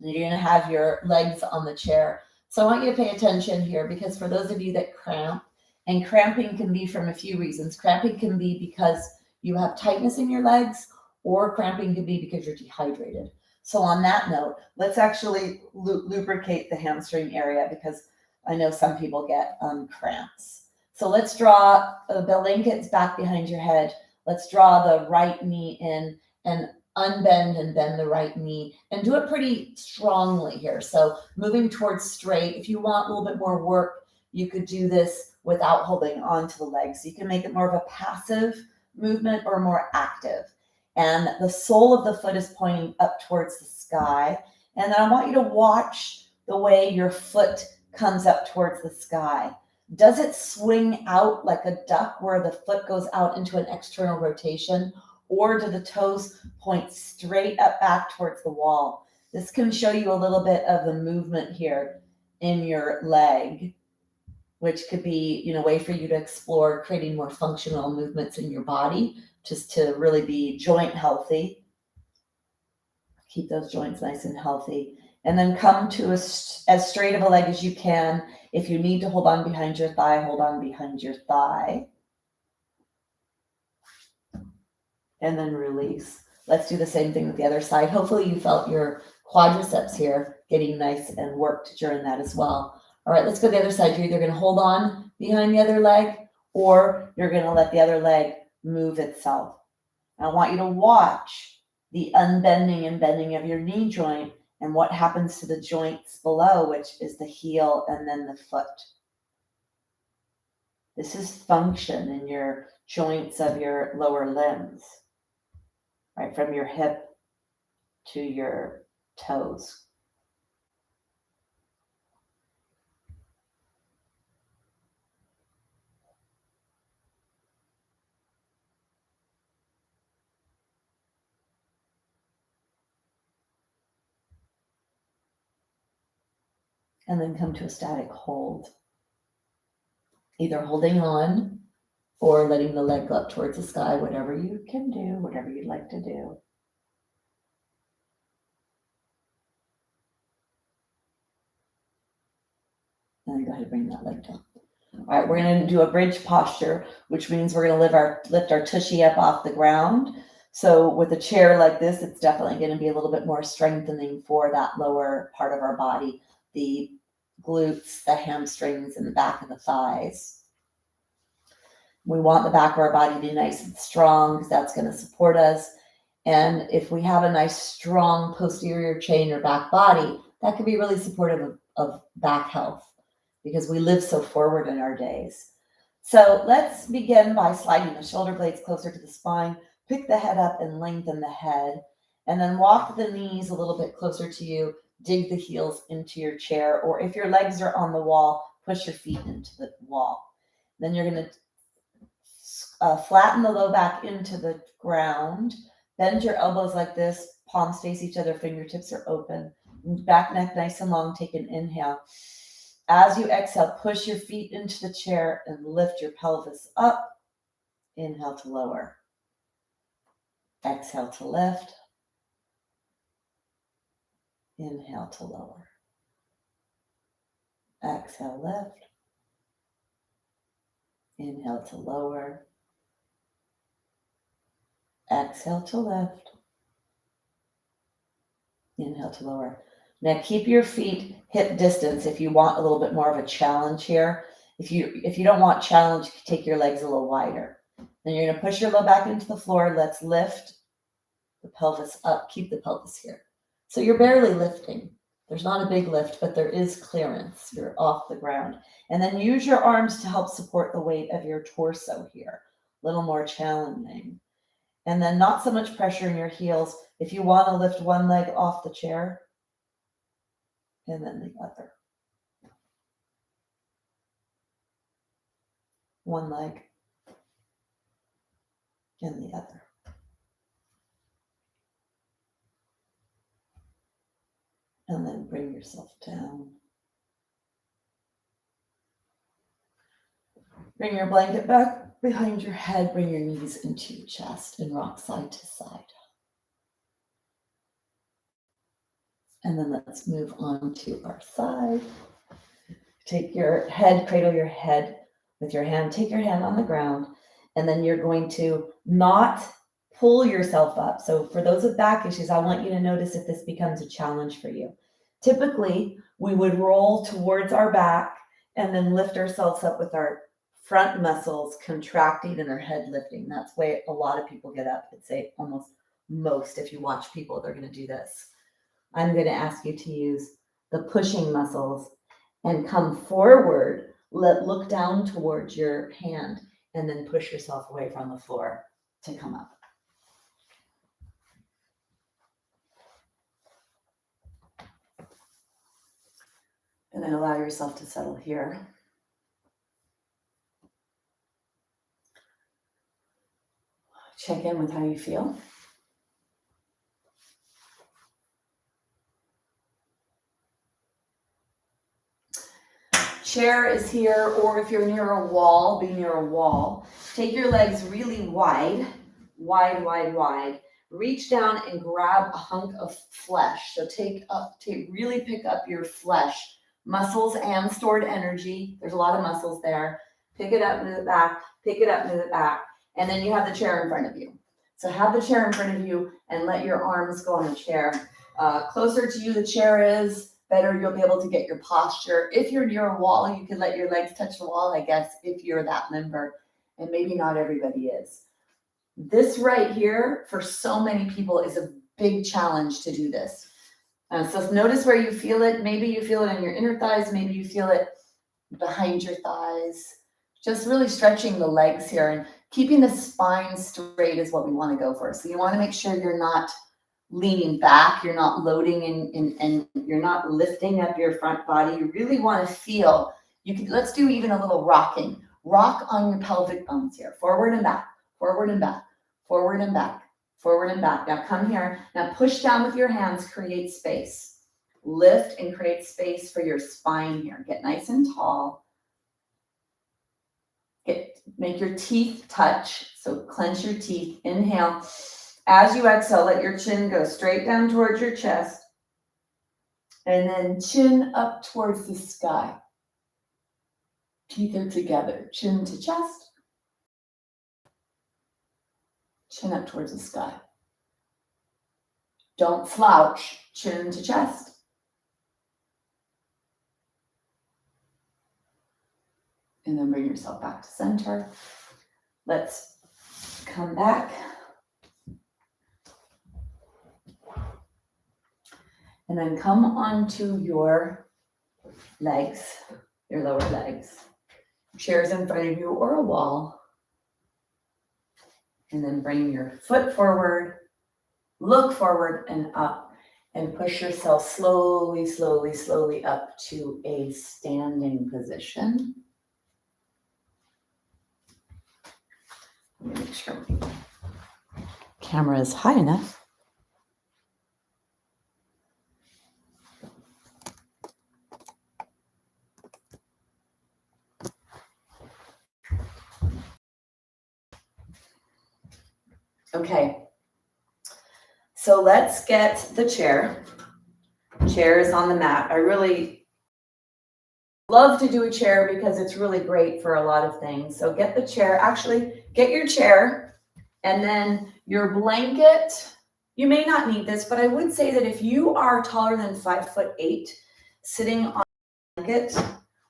You're going to have your legs on the chair. So I want you to pay attention here, because for those of you that cramp, and cramping can be from a few reasons. Cramping can be because you have tightness in your legs, or cramping can be because you're dehydrated. So on that note, let's actually lubricate the hamstring area, because I know some people get cramps. So let's draw the blankets back behind your head. Let's draw the right knee in and unbend and bend the right knee, and do it pretty strongly here. So moving towards straight. If you want a little bit more work, you could do this without holding onto the legs. You can make it more of a passive movement or more active. And the sole of the foot is pointing up towards the sky. And then I want you to watch the way your foot comes up towards the sky. Does it swing out like a duck where the foot goes out into an external rotation? Or do the toes point straight up back towards the wall? This can show you a little bit of the movement here in your leg, which could be, a way for you to explore creating more functional movements in your body, just to really be joint healthy. Keep those joints nice and healthy. And then come to as straight of a leg as you can. If you need to hold on behind your thigh, hold on behind your thigh. And then release. Let's do the same thing with the other side. Hopefully you felt your quadriceps here getting nice and worked during that as well. All right, let's go to the other side. You're either going to hold on behind the other leg, or you're going to let the other leg move itself. I want you to watch the unbending and bending of your knee joint and what happens to the joints below, which is the heel and then the foot. This is function in your joints of your lower limbs, right, from your hip to your toes. And then come to a static hold. Either holding on or letting the leg go up towards the sky, whatever you can do, whatever you'd like to do. And then go ahead and bring that leg down. All right, we're going to do a bridge posture, which means we're going to lift our tushy up off the ground. So with a chair like this, it's definitely going to be a little bit more strengthening for that lower part of our body, the glutes, the hamstrings, and the back of the thighs. We want the back of our body to be nice and strong, because that's going to support us. And if we have a nice, strong posterior chain or back body, that can be really supportive of back health, because we live so forward in our days. So let's begin by sliding the shoulder blades closer to the spine. Pick the head up and lengthen the head. And then walk the knees a little bit closer to you. Dig the heels into your chair. Or if your legs are on the wall, push your feet into the wall. Then you're going to flatten the low back into the ground. Bend your elbows like this. Palms face each other. Fingertips are open. Back neck nice and long. Take an inhale. As you exhale, push your feet into the chair and lift your pelvis up. Inhale to lower. Exhale to lift. Inhale to lower. Exhale, lift. Inhale to lower. Exhale to lift. Inhale to lower. Now keep your feet hip distance if you want a little bit more of a challenge here. If you don't want challenge, take your legs a little wider. Then you're going to push your low back into the floor. Let's lift the pelvis up. Keep the pelvis here. So you're barely lifting. There's not a big lift, but there is clearance. You're off the ground. And then use your arms to help support the weight of your torso here. A little more challenging. And then not so much pressure in your heels. If you want to lift one leg off the chair, and then the other. One leg and the other. And then bring yourself down. Bring your blanket back behind your head, bring your knees into your chest and rock side to side. And then let's move on to our side. Take your head, cradle your head with your hand, take your hand on the ground, and then you're going to not pull yourself up. So for those with back issues, I want you to notice if this becomes a challenge for you. Typically, we would roll towards our back and then lift ourselves up with our front muscles contracting and our head lifting. That's the way a lot of people get up. I'd say almost most, if you watch people, they're going to do this. I'm going to ask you to use the pushing muscles and come forward. Look down towards your hand and then push yourself away from the floor to come up. And then allow yourself to settle here. Check in with how you feel. Chair is here, or if you're near a wall, be near a wall. Take your legs really wide, wide, wide, wide. Reach down and grab a hunk of flesh. So really pick up your flesh, muscles and stored energy. There's a lot of muscles there. Pick it up, move it back, pick it up, move it back. And then you have the chair in front of you. So have the chair in front of you and let your arms go on the chair. Closer to you the chair is, better you'll be able to get your posture. If you're near a wall, you can let your legs touch the wall, I guess, if you're that limber. And maybe not everybody is. This right here, for so many people, is a big challenge to do this. So notice where you feel it. Maybe you feel it in your inner thighs. Maybe you feel it behind your thighs. Just really stretching the legs here and keeping the spine straight is what we want to go for. So you want to make sure you're not leaning back, you're not loading and you're not lifting up your front body. You really want to feel, let's do even a little rocking. Rock on your pelvic bones here, forward and back, forward and back, forward and back, forward and back. Now come here, now push down with your hands, create space. Lift and create space for your spine here. Get nice and tall. Make your teeth touch, so clench your teeth, inhale. As you exhale, let your chin go straight down towards your chest, and then chin up towards the sky. Teeth are together, chin to chest, chin up towards the sky. Don't slouch, chin to chest. And then bring yourself back to center. Let's come back. And then come onto your legs, your lower legs. Chairs in front of you or a wall. And then bring your foot forward, look forward and up, and push yourself slowly, slowly, slowly up to a standing position. Let me make sure the camera is high enough. Okay, so let's get the chair. Chair is on the mat. I really love to do a chair because it's really great for a lot of things. So get the chair, actually get your chair and then your blanket. You may not need this, but I would say that if you are taller than 5'8", sitting on a blanket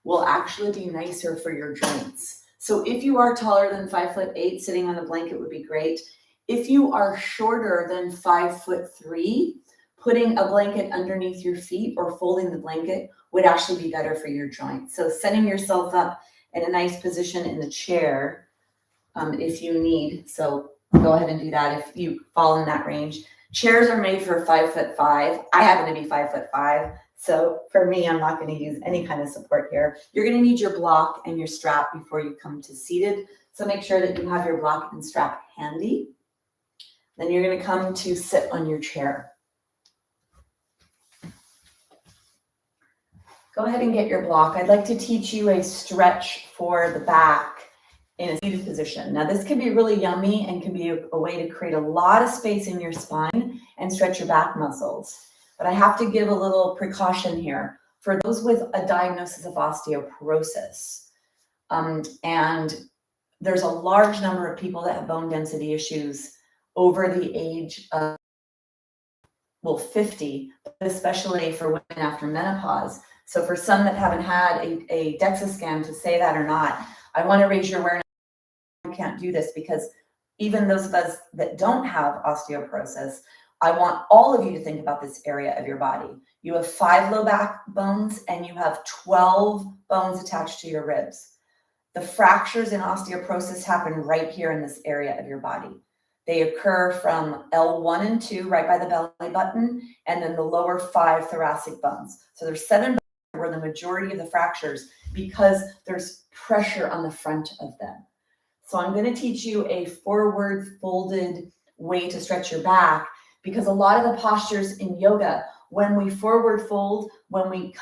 will actually be nicer for your joints. So if you are taller than 5'8", sitting on a blanket would be great. If you are shorter than 5'3", putting a blanket underneath your feet or folding the blanket would actually be better for your joints. So setting yourself up in a nice position in the chair, if you need. So go ahead and do that if you fall in that range. Chairs are made for 5'5". I happen to be 5'5". So for me, I'm not going to use any kind of support here. You're going to need your block and your strap before you come to seated. So make sure that you have your block and strap handy. Then you're going to come to sit on your chair. Go ahead and get your block. I'd like to teach you a stretch for the back in a seated position. Now this can be really yummy and can be a way to create a lot of space in your spine and stretch your back muscles. But I have to give a little precaution here for those with a diagnosis of osteoporosis. And there's a large number of people that have bone density issues over the age of, well, 50, especially for women after menopause. So for some that haven't had a DEXA scan to say that or not, I want to raise your awareness. You can't do this because even those of us that don't have osteoporosis, I want all of you to think about this area of your body. You have 5 low back bones and you have 12 bones attached to your ribs. The fractures in osteoporosis happen right here in this area of your body. They occur from L1 and 2, right by the belly button, and then the lower 5 thoracic bones. So there's 7 bones where the majority of the fractures, because there's pressure on the front of them. So I'm going to teach you a forward folded way to stretch your back, because a lot of the postures in yoga, when we forward fold, when we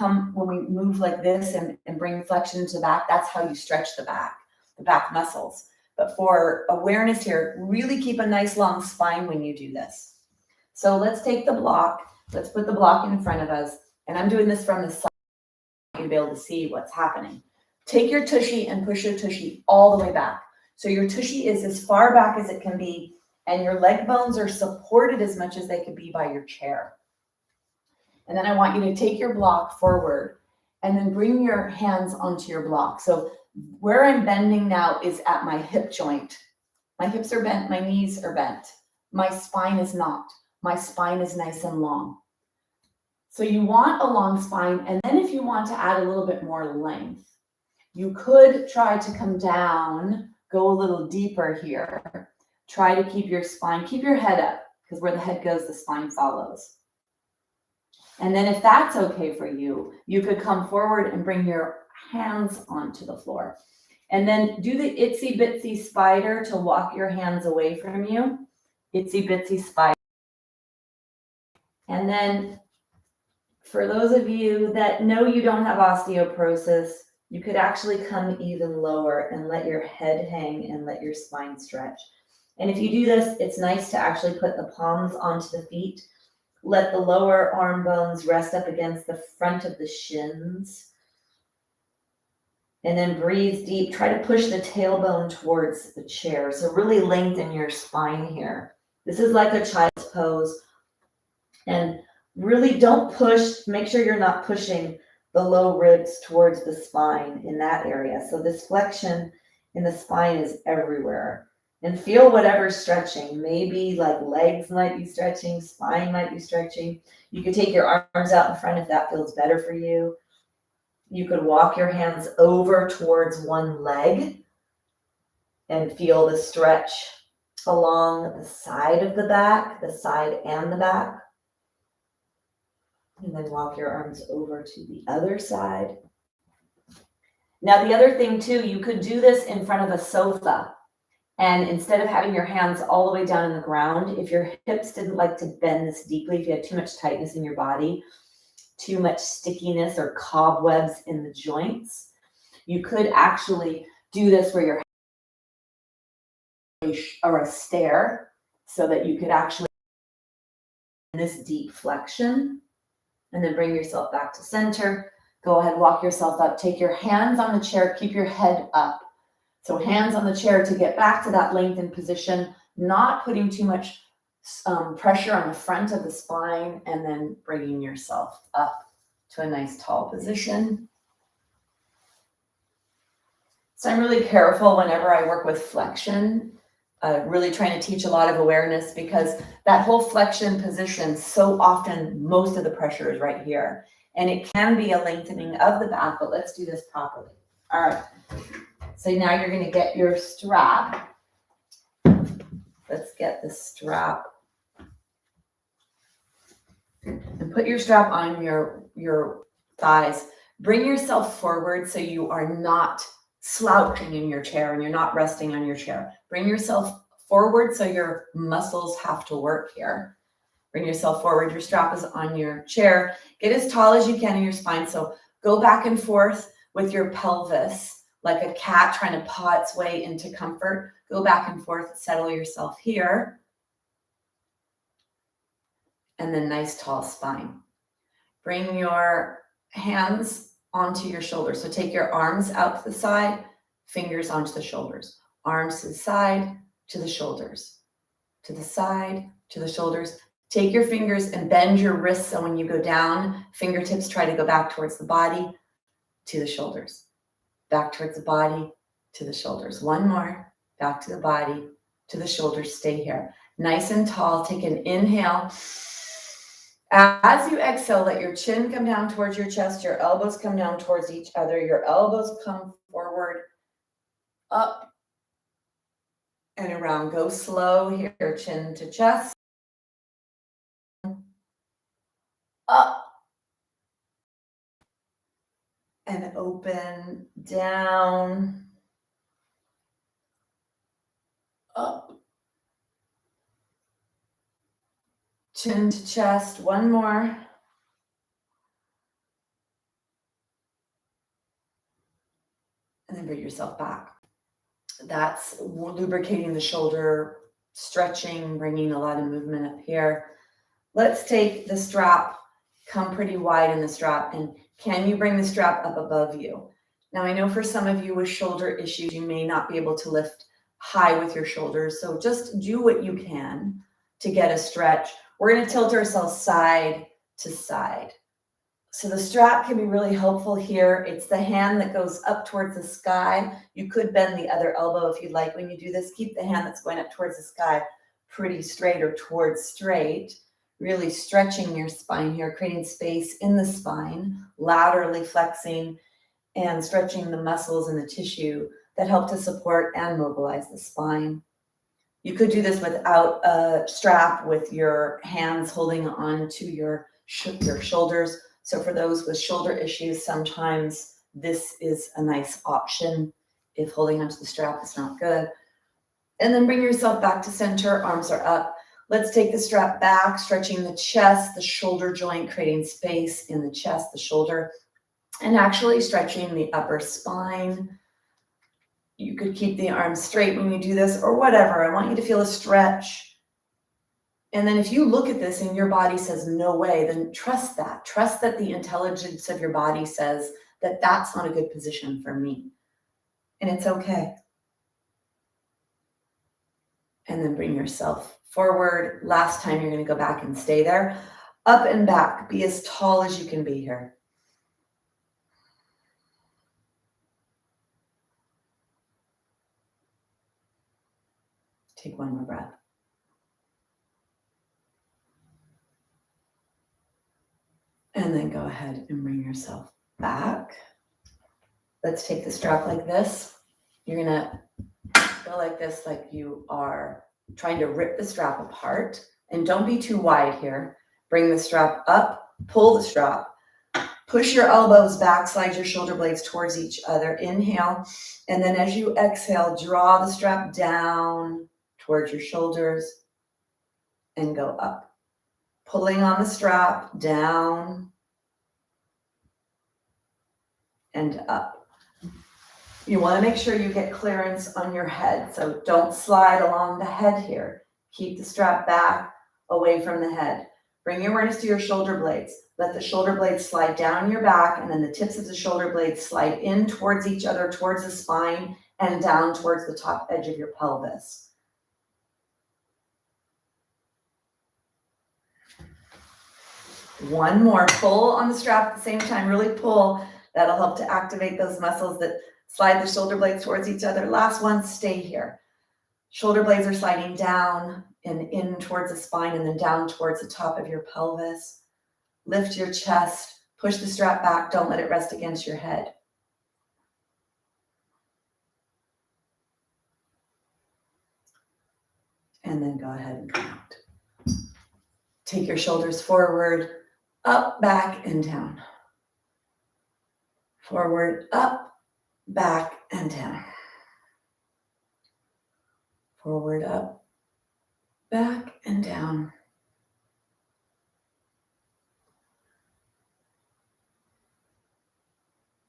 move like this and bring flexion to the back, that's how you stretch the back muscles. But for awareness here, really keep a nice long spine when you do this. So let's take the block. Let's put the block in front of us. And I'm doing this from the side. You'll be able to see what's happening. Take your tushy and push your tushy all the way back. So your tushy is as far back as it can be, and your leg bones are supported as much as they could be by your chair. And then I want you to take your block forward and then bring your hands onto your block. So where I'm bending now is at my hip joint. My hips are bent, my knees are bent. My spine is not. My spine is nice and long. So you want a long spine, and then if you want to add a little bit more length, you could try to come down, go a little deeper here. Try to keep your spine, keep your head up, because where the head goes, the spine follows. And then if that's okay for you, you could come forward and bring your hands onto the floor. And then do the itsy bitsy spider to walk your hands away from you. Itsy bitsy spider. And then for those of you that know you don't have osteoporosis, you could actually come even lower and let your head hang and let your spine stretch. And if you do this, it's nice to actually put the palms onto the feet. Let the lower arm bones rest up against the front of the shins. And then breathe deep. Try to push the tailbone towards the chair. So really lengthen your spine here. This is like a child's pose. And really don't push. Make sure you're not pushing the low ribs towards the spine in that area. So this flexion in the spine is everywhere. And feel whatever's stretching. Maybe like legs might be stretching, spine might be stretching. You could take your arms out in front if that feels better for you. You could walk your hands over towards one leg and feel the stretch along the side of the back, the side and the back. And then walk your arms over to the other side. Now, the other thing too, you could do this in front of a sofa. And instead of having your hands all the way down in the ground, if your hips didn't like to bend this deeply, if you had too much tightness in your body, too much stickiness or cobwebs in the joints, you could actually do this where your hands are a stair, so that you could actually in this deep flexion, and then bring yourself back to center. Go ahead, walk yourself up. Take your hands on the chair, keep your head up. So hands on the chair to get back to that lengthened position, not putting too much pressure on the front of the spine, and then bringing yourself up to a nice tall position. So I'm really careful whenever I work with flexion, really trying to teach a lot of awareness, because that whole flexion position, so often most of the pressure is right here. And it can be a lengthening of the back, but let's do this properly. All right. So now you're going to get your strap. Let's get the strap. And put your strap on your thighs. Bring yourself forward so you are not slouching in your chair and you're not resting on your chair. Bring yourself forward so your muscles have to work here. Bring yourself forward. Your strap is on your chair. Get as tall as you can in your spine. So go back and forth with your pelvis. like a cat trying to paw its way into comfort. Go back and forth, settle yourself here. And then nice tall spine. Bring your hands onto your shoulders. So take your arms out to the side, fingers onto the shoulders. Arms to the side, to the shoulders. To the side, to the shoulders. Take your fingers and bend your wrists so when you go down, fingertips try to go back towards the body, to the shoulders. Back towards the body, to the shoulders. One more. Back to the body, to the shoulders. Stay here. Nice and tall. Take an inhale. As you exhale, let your chin come down towards your chest, your elbows come down towards each other, your elbows come forward, up and around. Go slow here, chin to chest, up and open, down, up, chin to chest. One more. And then bring yourself back. That's lubricating the shoulder, stretching, bringing a lot of movement up here. Let's take the strap, come pretty wide in the strap, and can you bring the strap up above you? Now, I know for some of you with shoulder issues, you may not be able to lift high with your shoulders, so just do what you can to get a stretch. We're going to tilt ourselves side to side. So the strap can be really helpful here. It's the hand that goes up towards the sky. You could bend the other elbow if you'd like. When you do this, keep the hand that's going up towards the sky pretty straight or towards straight. Really stretching your spine here, creating space in the spine, laterally flexing and stretching the muscles and the tissue that help to support and mobilize the spine. You could do this without a strap, with your hands holding on to your shoulders. So for those with shoulder issues, sometimes this is a nice option if holding onto the strap is not good. And then bring yourself back to center, arms are up. Let's take the strap back, stretching the chest, the shoulder joint, creating space in the chest, the shoulder, and actually stretching the upper spine. You could keep the arms straight when you do this or whatever. I want you to feel a stretch. And then if you look at this and your body says, no way, then trust that. Trust that the intelligence of your body says that that's not a good position for me. And it's okay. And then bring yourself forward. Last time, you're going to go back and stay there. Up and back. Be as tall as you can be here. Take one more breath. And then go ahead and bring yourself back. Let's take the strap like this. You're going to go like this, like you are trying to rip the strap apart. And don't be too wide here. Bring the strap up, pull the strap, push your elbows back, slide your shoulder blades towards each other. Inhale. And then as you exhale, draw the strap down towards your shoulders and go up. Pulling on the strap, down and up. You want to make sure you get clearance on your head, so don't slide along the head here. Keep the strap back, away from the head. Bring your awareness to your shoulder blades. Let the shoulder blades slide down your back, and then the tips of the shoulder blades slide in towards each other, towards the spine, and down towards the top edge of your pelvis. One more. Pull on the strap at the same time. Really pull. That'll help to activate those muscles that slide the shoulder blades towards each other. Last one. Stay here. Shoulder blades are sliding down and in towards the spine and then down towards the top of your pelvis. Lift your chest. Push the strap back. Don't let it rest against your head. And then go ahead and come out. Take your shoulders forward, up, back, and down. Forward, up, back, and down. Forward, up, back, and down.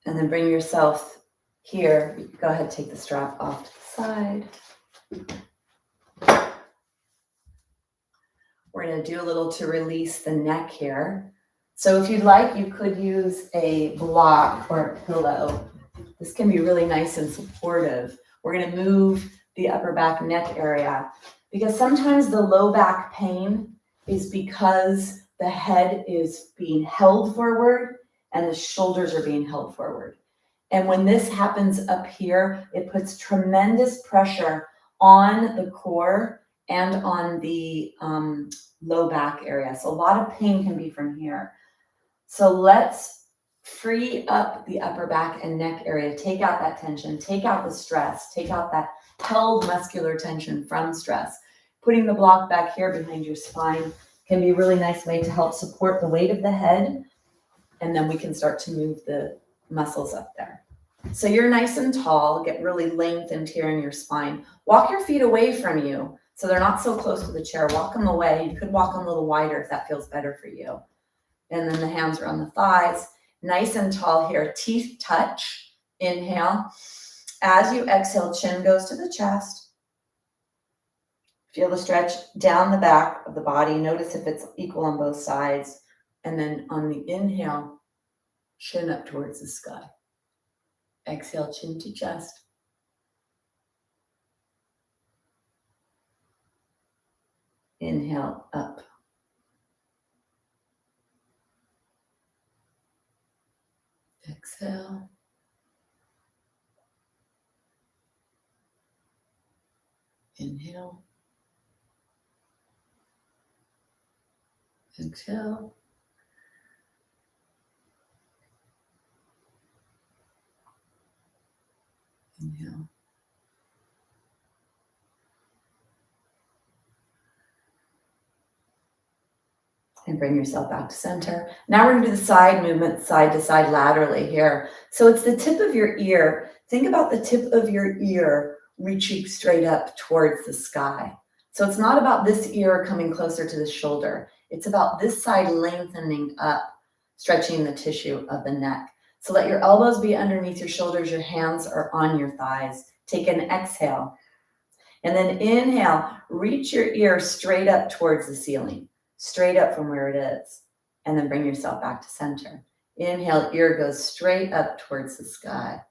And then bring yourself here, you can go ahead and take the strap off to the side. We're going to do a little to release the neck here. So if you'd like, you could use a block or a pillow. This can be really nice and supportive. We're going to move the upper back neck area because sometimes the low back pain is because the head is being held forward and the shoulders are being held forward. And when this happens up here, it puts tremendous pressure on the core and on the low back area. So a lot of pain can be from here. So let's free up the upper back and neck area. Take out that tension, take out the stress, take out that held muscular tension from stress. Putting the block back here behind your spine can be a really nice way to help support the weight of the head. And then we can start to move the muscles up there. So you're nice and tall, get really lengthened here in your spine. Walk your feet away from you so they're not so close to the chair. Walk them away. You could walk them a little wider if that feels better for you. And then the hands are on the thighs. Nice and tall here. Teeth touch. Inhale. As you exhale, chin goes to the chest. Feel the stretch down the back of the body. Notice if it's equal on both sides. And then on the inhale, chin up towards the sky. Exhale, chin to chest. Inhale, up. Exhale. Inhale. Exhale. Inhale. And bring yourself back to center. Now we're going to do the side movement, side to side laterally here. So it's the tip of your ear. Think about the tip of your ear reaching straight up towards the sky. So it's not about this ear coming closer to the shoulder. It's about this side lengthening up, stretching the tissue of the neck. So let your elbows be underneath your shoulders. Your hands are on your thighs. Take an exhale. And then inhale, reach your ear straight up towards the ceiling. Straight up from where it is, and then bring yourself back to center. Inhale, ear goes straight up towards the sky.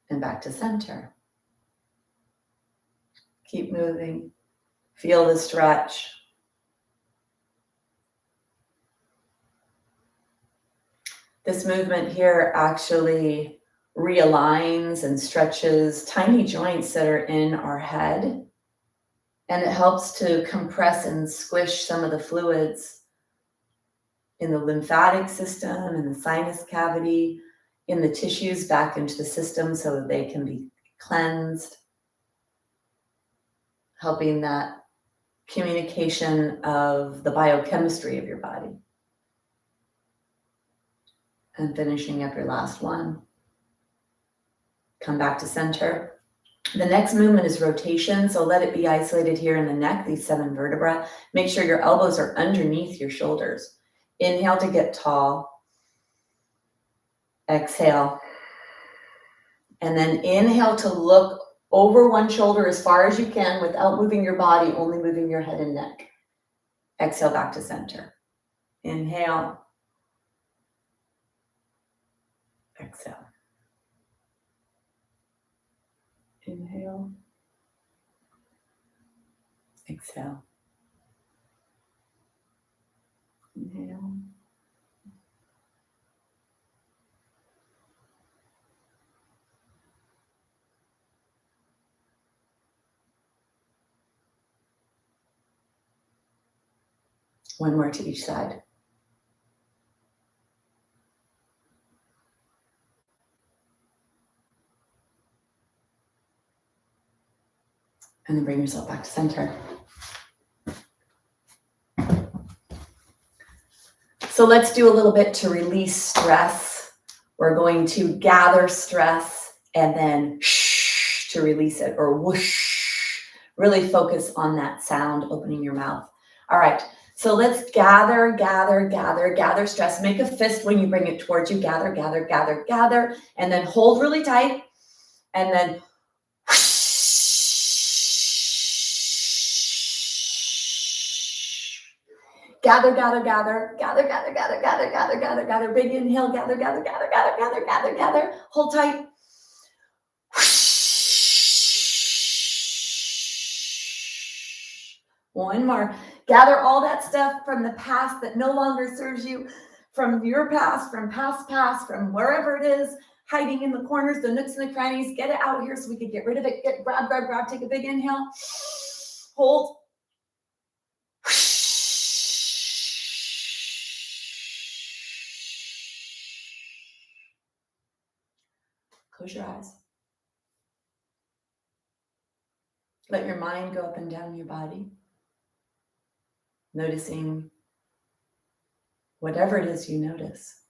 And back to center. Keep moving. Feel the stretch. This movement here actually realigns and stretches tiny joints that are in our head. And it helps to compress and squish some of the fluids in the lymphatic system, in the sinus cavity, in the tissues back into the system so that they can be cleansed, helping that communication of the biochemistry of your body. And finishing up your last one. Come back to center. The next movement is rotation, so let it be isolated here in the neck, these 7 vertebrae. Make sure your elbows are underneath your shoulders. Inhale to get tall. Exhale. And then inhale to look over one shoulder as far as you can without moving your body, only moving your head and neck. Exhale back to center. Inhale. Exhale. Inhale. Exhale. Inhale. One more to each side. And then bring yourself back to center. So let's do a little bit to release stress. We're going to gather stress and then shh to release it, or whoosh. Really focus on that sound, opening your mouth. All right, So let's gather stress. Make a fist when you bring it towards you. Gather, and then hold really tight. And then gather. Big inhale, gather. Hold tight. One more. Gather all that stuff from the past that no longer serves you, from your past, from past, from wherever it is, hiding in the corners, the nooks and the crannies. Get it out here so we can get rid of it. Grab. Take a big inhale. Hold. Close your eyes. Let your mind go up and down your body, noticing whatever it is you notice.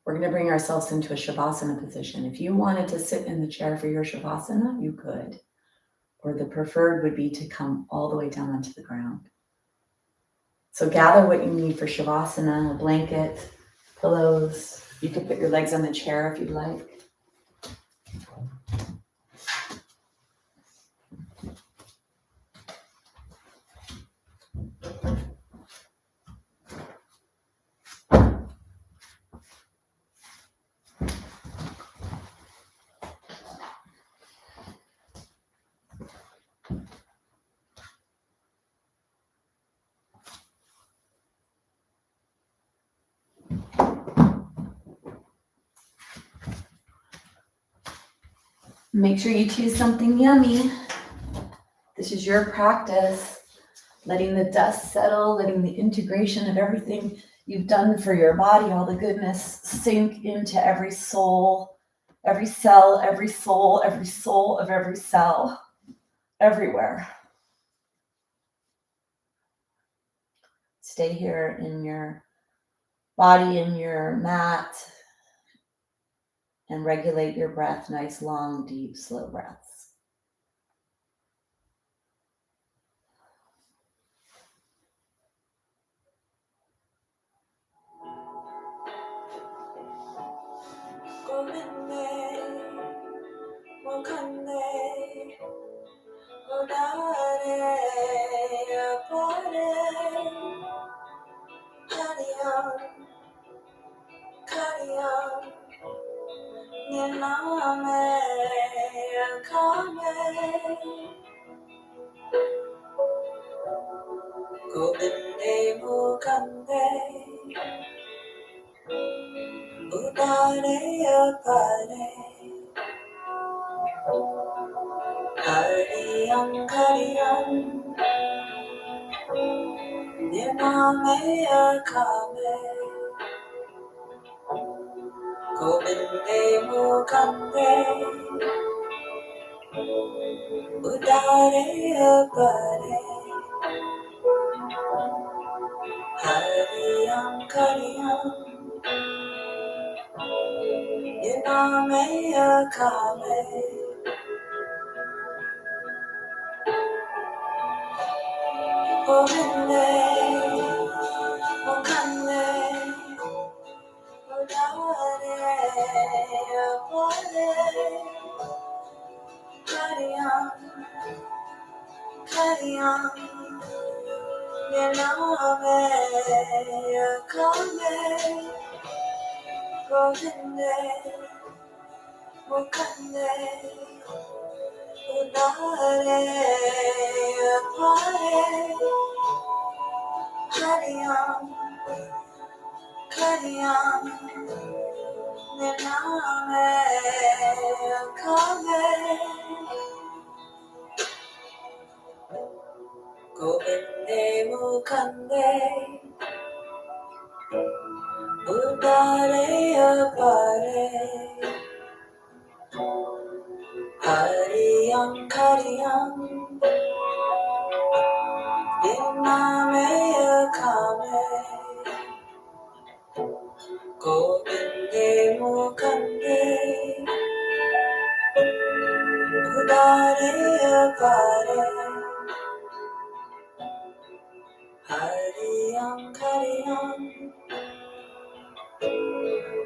We're going to bring ourselves into a Shavasana position. If you wanted to sit in the chair for your Shavasana, you could. Or the preferred would be to come all the way down onto the ground. So gather what you need for Shavasana, a blanket, pillows. You could put your legs on the chair if you'd like. Make sure you choose something yummy. This is your practice, letting the dust settle, letting the integration of everything you've done for your body, all the goodness, sink into every soul, every cell, every soul of every cell, everywhere. Stay here in your body, in your mat, and regulate your breath. Nice, long, deep, slow breaths. Govinde Mukande Udare Apare Hariyam Kariyam Nirname Akame Govinde Mukande Udare Apare Hariyam Kariyam Nirname Akame Govinde Mukande Udare Apare Kariyam Nirname Akame Govinde Mukande Udare Apare Kariyam Nirname Akame Govinde Mukande Udare Apare Hariyam Kariyam Nirname Akame Govinde Mukande body, your body. Hari Om.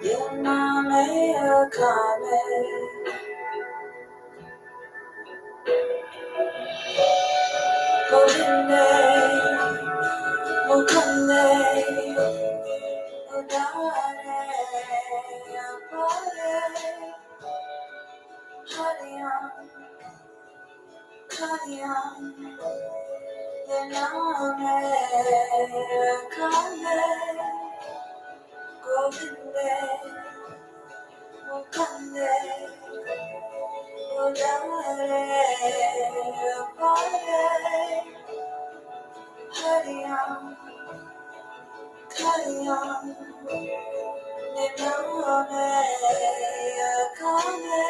Yaname Akame. Kodine, Okane, Odare, Apare, Hariam, Kariam, Yaname Akame, Kodine, Okane, Odare, Apare, Hariam, Kariam, Yaname Akame.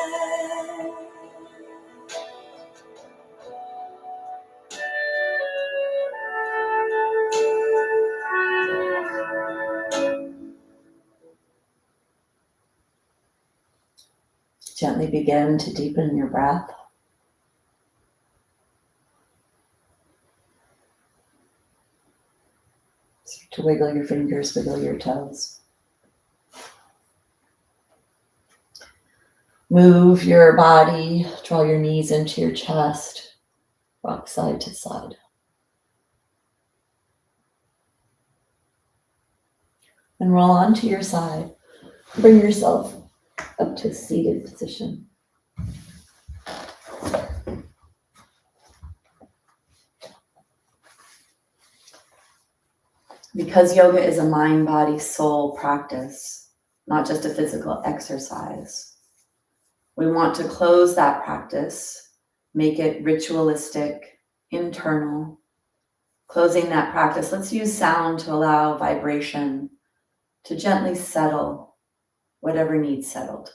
Gently begin to deepen your breath. Start to wiggle your fingers, wiggle your toes. Move your body, draw your knees into your chest, rock side to side. And roll onto your side. Bring yourself up to a seated position. Because yoga is a mind, body, soul practice, not just a physical exercise, we want to close that practice, make it ritualistic, internal. Closing that practice, let's use sound to allow vibration to gently settle whatever needs settled.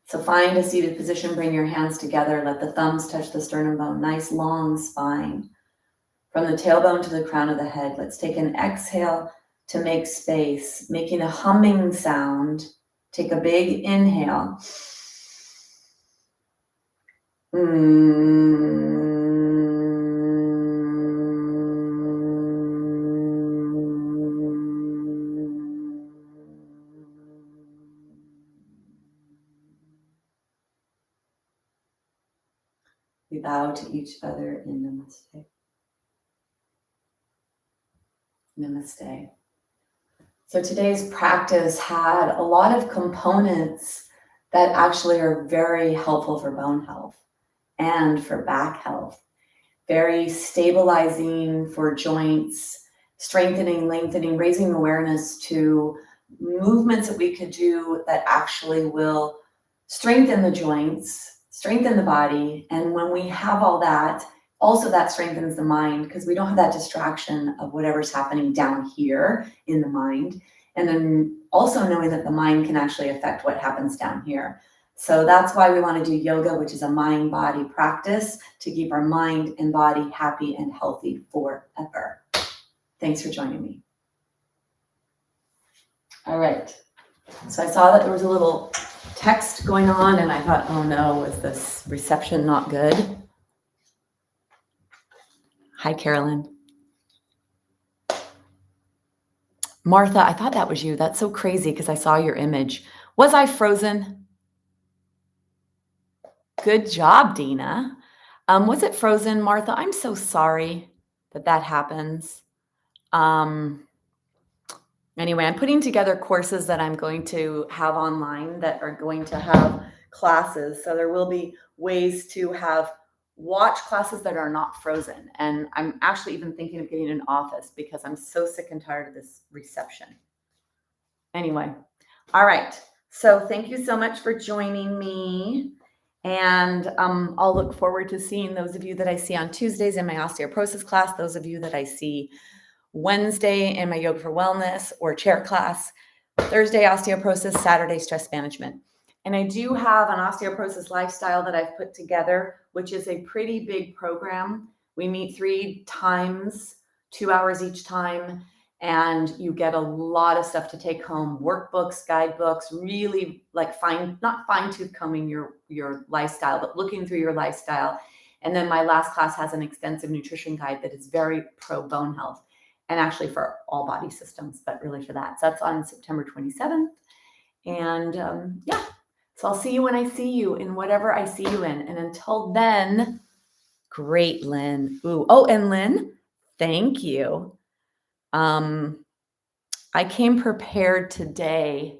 So find a seated position, bring your hands together, let the thumbs touch the sternum bone, nice long spine. From the tailbone to the crown of the head, let's take an exhale to make space, making a humming sound. Take a big inhale. We bow to each other in namaste. Namaste. So today's practice had a lot of components that actually are very helpful for bone health and for back health. Very stabilizing for joints, strengthening, lengthening, raising awareness to movements that we could do that actually will strengthen the joints, strengthen the body. And when we have all that, also that strengthens the mind because we don't have that distraction of whatever's happening down here in the mind. And then also knowing that the mind can actually affect what happens down here. So that's why we want to do yoga, which is a mind-body practice to keep our mind and body happy and healthy forever. Thanks for joining me. All right. So I saw that there was a little text going on and I thought, oh no, is this reception not good? Hi, Carolyn. Martha, I thought that was you. That's so crazy because I saw your image. Was I frozen? Good job, Dina. Was it frozen, Martha? I'm so sorry that happens. Anyway, I'm putting together courses that I'm going to have online that are going to have classes. So there will be ways to have watch classes that are not frozen. And I'm actually even thinking of getting an office because I'm so sick and tired of this reception. Anyway, all right. So thank you so much for joining me. And I'll look forward to seeing those of you that I see on Tuesdays in my osteoporosis class, those of you that I see Wednesday in my yoga for wellness or chair class, Thursday osteoporosis, Saturday stress management. And I do have an osteoporosis lifestyle that I've put together, which is a pretty big program. We meet 3 times, 2 hours each time. and you get a lot of stuff to take home, workbooks, guidebooks, really like not fine tooth combing your lifestyle, but looking through your lifestyle. And then my last class has an extensive nutrition guide that is very pro bone health and actually for all body systems, but really for that. So that's on September 27th. And yeah, so I'll see you when I see you in whatever I see you in. And until then, great, Lynn. Ooh, oh, and Lynn, thank you. I came prepared today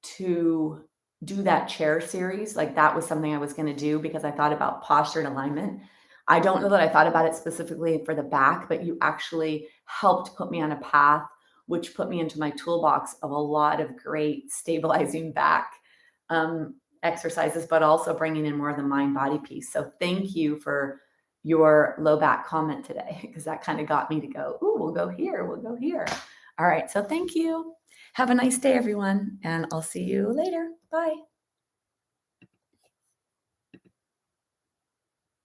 to do that chair series. Like that was something I was going to do because I thought about posture and alignment. I don't know that I thought about it specifically for the back, but you actually helped put me on a path, which put me into my toolbox of a lot of great stabilizing back exercises, but also bringing in more of the mind body piece. So thank you for your low back comment today, because that kind of got me to go, ooh, we'll go here, we'll go here. All right, so thank you. Have a nice day, everyone, and I'll see you later. Bye.